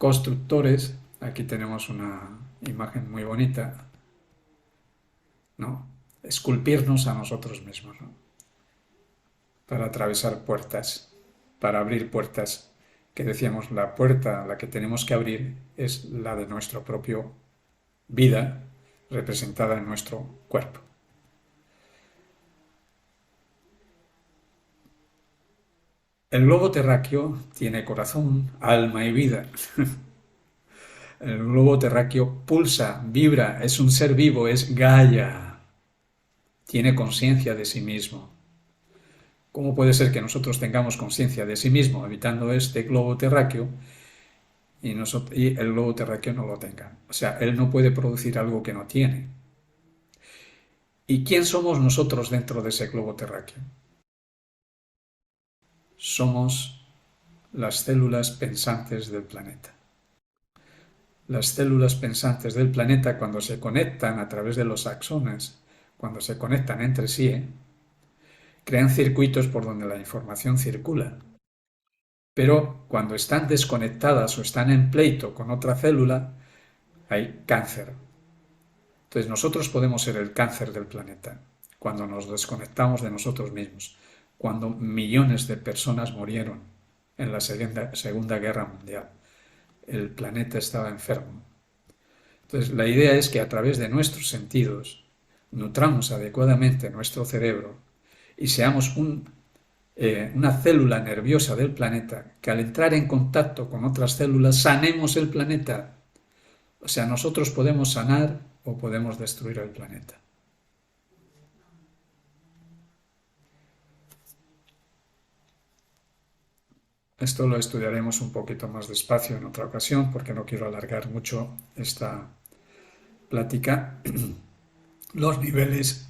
constructores. Aquí tenemos una imagen muy bonita, ¿no? Esculpirnos a nosotros mismos, ¿no? Para atravesar puertas, para abrir puertas, que decíamos, la puerta a la que tenemos que abrir es la de nuestra propia vida, representada en nuestro cuerpo. El globo terráqueo tiene corazón, alma y vida. El globo terráqueo pulsa, vibra, es un ser vivo, es Gaia. Tiene conciencia de sí mismo. ¿Cómo puede ser que nosotros tengamos conciencia de sí mismo habitando este globo terráqueo y el globo terráqueo no lo tenga? O sea, él no puede producir algo que no tiene. ¿Y quién somos nosotros dentro de ese globo terráqueo? Somos las células pensantes del planeta. Las células pensantes del planeta, cuando se conectan a través de los axones, cuando se conectan entre sí, crean circuitos por donde la información circula. Pero cuando están desconectadas o están en pleito con otra célula, hay cáncer. Entonces nosotros podemos ser el cáncer del planeta cuando nos desconectamos de nosotros mismos, cuando millones de personas murieron en la Segunda Guerra Mundial. El planeta estaba enfermo. Entonces la idea es que a través de nuestros sentidos nutramos adecuadamente nuestro cerebro y seamos una célula nerviosa del planeta que al entrar en contacto con otras células sanemos el planeta. O sea, nosotros podemos sanar o podemos destruir el planeta. Esto lo estudiaremos un poquito más despacio en otra ocasión porque no quiero alargar mucho esta plática. Los niveles,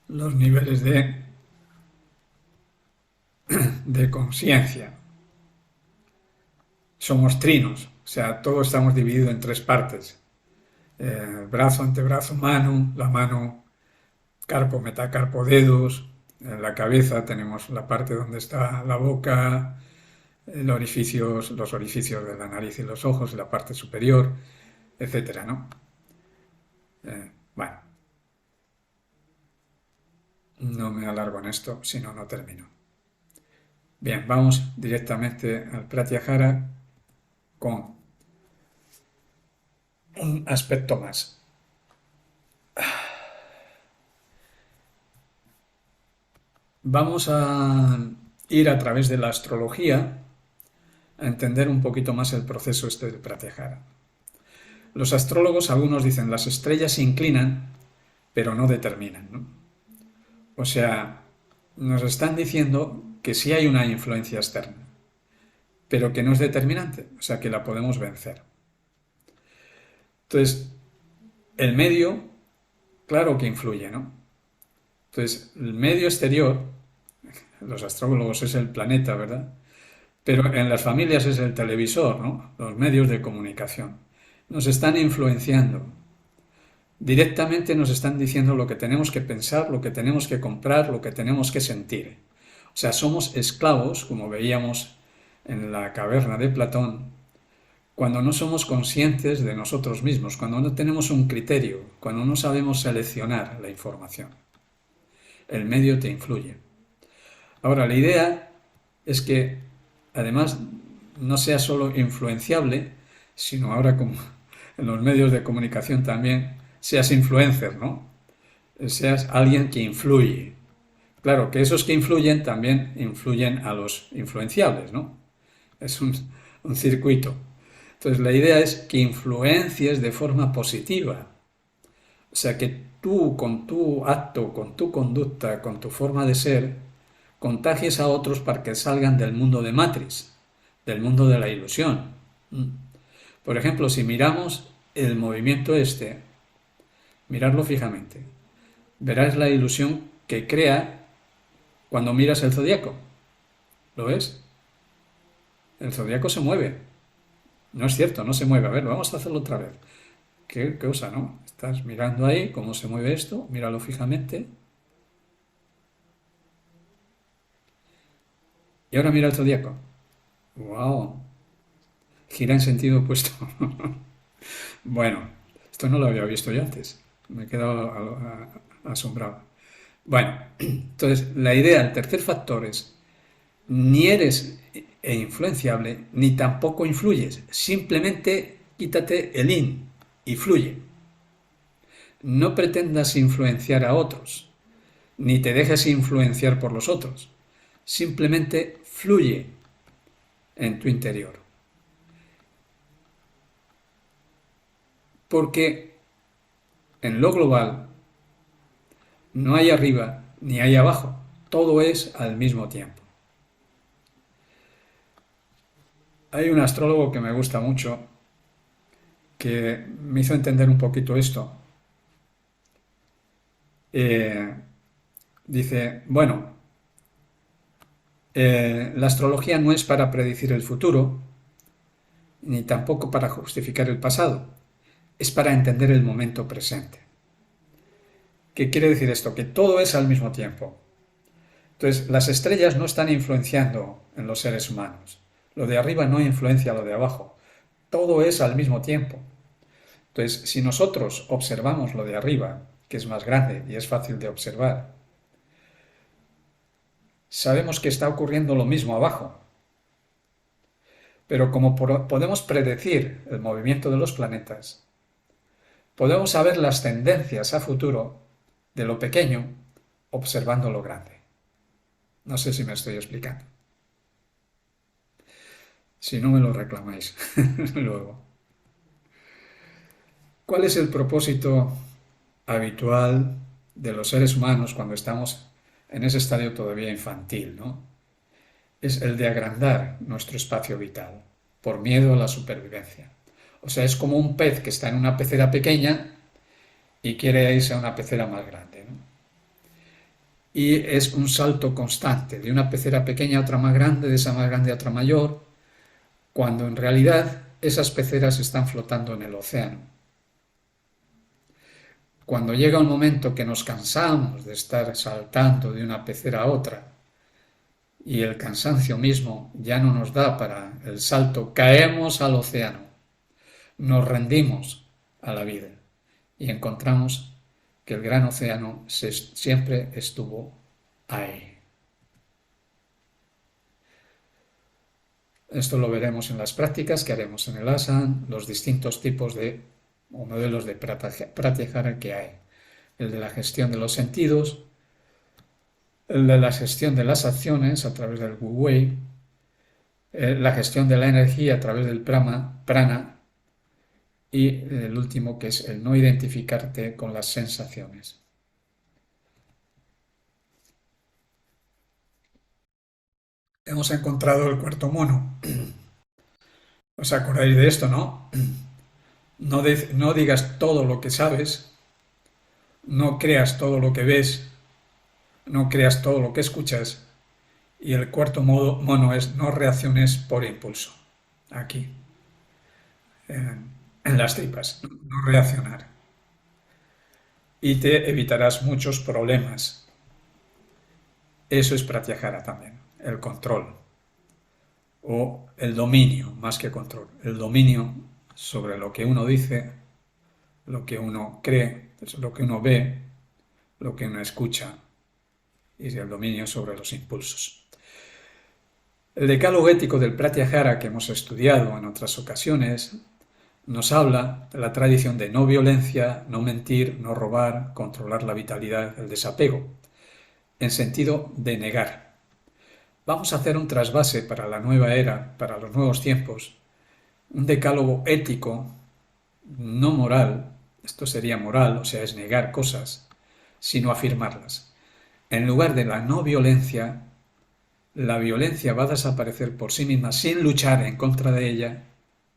los niveles de conciencia. Somos trinos, o sea, todos estamos divididos en tres partes. Brazo, antebrazo, mano, la mano, carpo, metacarpo, dedos. En la cabeza tenemos la parte donde está la boca, los orificios de la nariz y los ojos, la parte superior, etcétera, ¿no? Bueno, no me alargo en esto, si no, no termino. Bien, vamos directamente al Pratyahara con un aspecto más. Vamos a ir a través de la astrología a entender un poquito más el proceso este del Pratyahara. Los astrólogos, algunos dicen, las estrellas se inclinan, pero no determinan, ¿no? O sea, nos están diciendo que sí hay una influencia externa, pero que no es determinante, o sea, que la podemos vencer. Entonces, el medio, claro que influye, ¿no? Entonces, el medio exterior, los astrólogos es el planeta, ¿verdad? Pero en las familias es el televisor, ¿no? Los medios de comunicación. Nos están influenciando. Directamente nos están diciendo lo que tenemos que pensar, lo que tenemos que comprar, lo que tenemos que sentir. O sea, somos esclavos, como veíamos en la caverna de Platón, cuando no somos conscientes de nosotros mismos, cuando no tenemos un criterio, cuando no sabemos seleccionar la información. El medio te influye. Ahora, la idea es que, además, no sea solo influenciable, sino ahora como en los medios de comunicación también, seas influencer, ¿no? Seas alguien que influye. Claro, que esos que influyen también influyen a los influenciables, ¿no? Es un circuito. Entonces, la idea es que influencies de forma positiva. O sea, que tú con tu acto, con tu conducta, con tu forma de ser, contagies a otros para que salgan del mundo de Matrix, del mundo de la ilusión. Por ejemplo, si miramos el movimiento este, mirarlo fijamente, verás la ilusión que crea cuando miras el zodiaco. ¿Lo ves? El zodiaco se mueve. No es cierto, no se mueve. A ver, vamos a hacerlo otra vez. ¿Qué cosa, no? Estás mirando ahí cómo se mueve esto, míralo fijamente. Y ahora mira el zodiaco. ¡Wow! gira en sentido opuesto. Bueno, esto no lo había visto yo antes. Me he quedado asombrado. Bueno, entonces la idea, el tercer factor es, ni eres influenciable, ni tampoco influyes. Simplemente quítate el in y fluye. No pretendas influenciar a otros, ni te dejes influenciar por los otros. Simplemente fluye en tu interior. Porque en lo global no hay arriba ni hay abajo. Todo es al mismo tiempo. Hay un astrólogo que me gusta mucho que me hizo entender un poquito esto. Eh, Dice, bueno, la astrología no es para predecir el futuro, ni tampoco para justificar el pasado, es para entender el momento presente. ¿Qué quiere decir esto? Que todo es al mismo tiempo. Entonces, las estrellas no están influenciando en los seres humanos. Lo de arriba no influencia a lo de abajo. Todo es al mismo tiempo. Entonces, si nosotros observamos lo de arriba, que es más grande y es fácil de observar, sabemos que está ocurriendo lo mismo abajo. Pero como podemos predecir el movimiento de los planetas, podemos saber las tendencias a futuro de lo pequeño observando lo grande. No sé si me estoy explicando. Si no me lo reclamáis luego. ¿Cuál es el propósito habitual de los seres humanos cuando estamos en ese estadio todavía infantil, ¿no? Es el de agrandar nuestro espacio vital por miedo a la supervivencia. O sea, es como un pez que está en una pecera pequeña y quiere irse a una pecera más grande, ¿no? Y es un salto constante de una pecera pequeña a otra más grande, de esa más grande a otra mayor, cuando en realidad esas peceras están flotando en el océano. Cuando llega un momento que nos cansamos de estar saltando de una pecera a otra y el cansancio mismo ya no nos da para el salto, caemos al océano, nos rendimos a la vida y encontramos que el gran océano siempre estuvo ahí. Esto lo veremos en las prácticas que haremos en el ASAN, los distintos tipos de o modelos de Pratyahara que hay. El de la gestión de los sentidos, el de la gestión de las acciones a través del Wu Wei, la gestión de la energía a través del prana y el último que es el no identificarte con las sensaciones. Hemos encontrado el cuarto mono. ¿Os acordáis de esto, no? No digas todo lo que sabes, no creas todo lo que ves, no creas todo lo que escuchas. Y el cuarto mono es no reacciones por impulso. Aquí, en las tripas, no reaccionar. Y te evitarás muchos problemas. Eso es pratyahara también, el control o el dominio, más que control, el dominio sobre lo que uno dice, lo que uno cree, lo que uno ve, lo que uno escucha y el dominio sobre los impulsos. El decálogo ético del Pratyahara que hemos estudiado en otras ocasiones nos habla de la tradición de no violencia, no mentir, no robar, controlar la vitalidad, el desapego, en sentido de negar. Vamos a hacer un trasvase para la nueva era, para los nuevos tiempos, un decálogo ético, no moral, esto sería moral, o sea, es negar cosas, sino afirmarlas. En lugar de la no violencia, la violencia va a desaparecer por sí misma sin luchar en contra de ella.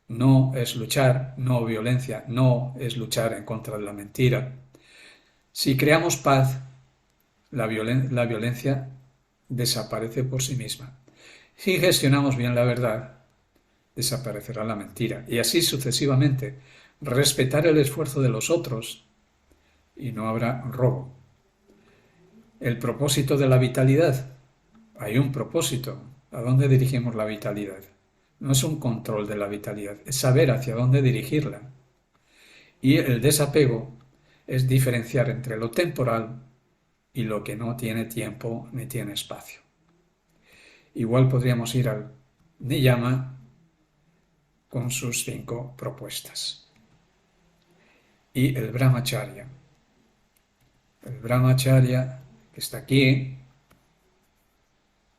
No es luchar, no violencia, no es luchar en contra de la mentira. Si creamos paz, la violencia desaparece por sí misma. Si gestionamos bien la verdad, desaparecerá la mentira. Y así sucesivamente. Respetar el esfuerzo de los otros y no habrá robo. El propósito de la vitalidad. Hay un propósito. ¿A dónde dirigimos la vitalidad? No es un control de la vitalidad, es saber hacia dónde dirigirla. Y el desapego es diferenciar entre lo temporal y lo que no tiene tiempo ni tiene espacio. Igual podríamos ir al Niyama con sus 5 propuestas. Y el Brahmacharya. El Brahmacharya, que está aquí,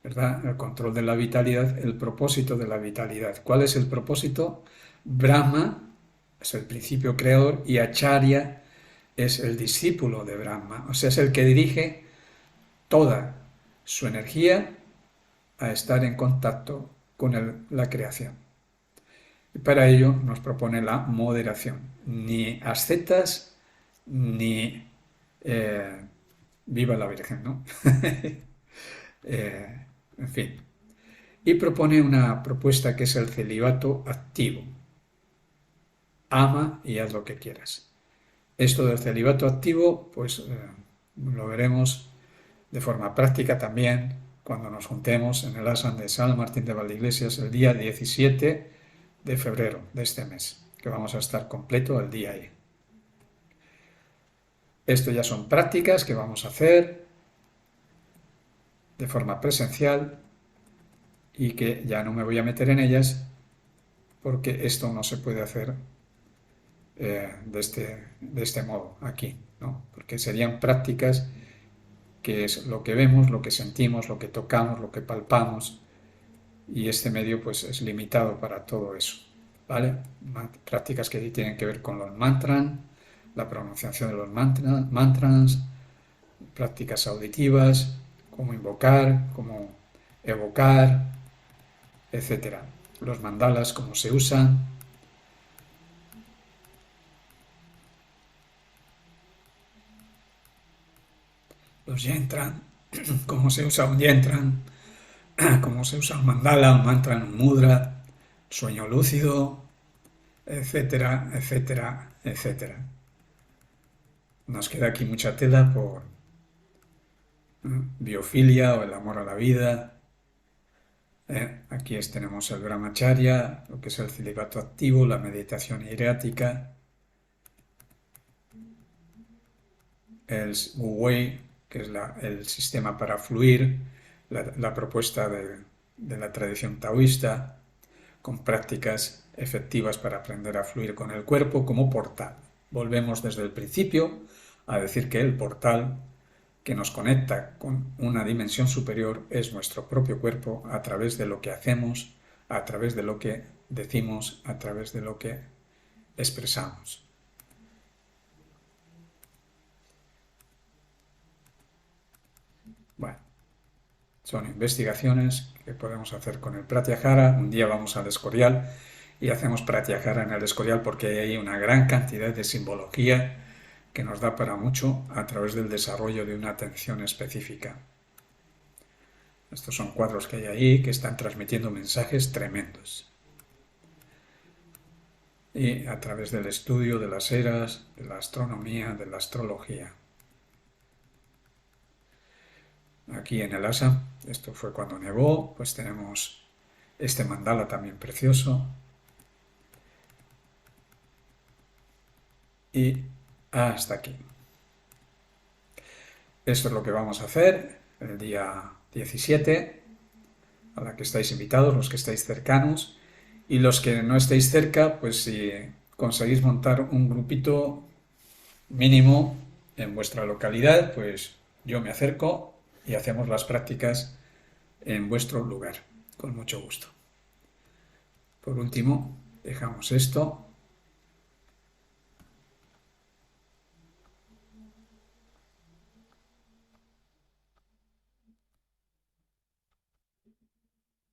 ¿verdad? El control de la vitalidad, el propósito de la vitalidad. ¿Cuál es el propósito? Brahma es el principio creador y Acharya es el discípulo de Brahma, o sea, es el que dirige toda su energía a estar en contacto con la creación. Y para ello nos propone la moderación. Ni ascetas ni viva la Virgen, ¿no? En fin. Y propone una propuesta que es el celibato activo. Ama y haz lo que quieras. Esto del celibato activo, pues lo veremos de forma práctica también cuando nos juntemos en el Ashram de San Martín de Valdeiglesias el día 17 de febrero de este mes, que vamos a estar completo el día ahí. Esto ya son prácticas que vamos a hacer de forma presencial y que ya no me voy a meter en ellas porque esto no se puede hacer de este modo aquí, ¿no? Porque serían prácticas que es lo que vemos, lo que sentimos, lo que tocamos, lo que palpamos, y este medio pues es limitado para todo eso, ¿vale? Prácticas que tienen que ver con los mantras, la pronunciación de los mantras, prácticas auditivas, cómo invocar, cómo evocar, etcétera. Los mandalas, cómo se usan. Los yentran, cómo se usa un yentran, cómo se usa un mandala, un mantra, un mudra, sueño lúcido, etcétera, etcétera, etcétera. Nos queda aquí mucha tela por biofilia o el amor a la vida. Aquí tenemos el brahmacharya, lo que es el celibato activo, la meditación hieratica, el Wu Wei, que es el sistema para fluir, la propuesta de la tradición taoísta, con prácticas efectivas para aprender a fluir con el cuerpo como portal. Volvemos desde el principio a decir que el portal que nos conecta con una dimensión superior es nuestro propio cuerpo a través de lo que hacemos, a través de lo que decimos, a través de lo que expresamos. Bueno, son investigaciones que podemos hacer con el Pratyahara. Un día vamos al Escorial y hacemos Pratyahara en el Escorial porque hay una gran cantidad de simbología que nos da para mucho a través del desarrollo de una atención específica. Estos son cuadros que hay ahí que están transmitiendo mensajes tremendos. Y a través del estudio de las eras, de la astronomía, de la astrología. Aquí en el Assam, esto fue cuando nevó, pues tenemos este mandala también precioso. Y hasta aquí. Esto es lo que vamos a hacer el día 17, a la que estáis invitados, los que estáis cercanos, y los que no estéis cerca, pues si conseguís montar un grupito mínimo en vuestra localidad, pues yo me acerco y hacemos las prácticas en vuestro lugar, con mucho gusto. Por último, dejamos esto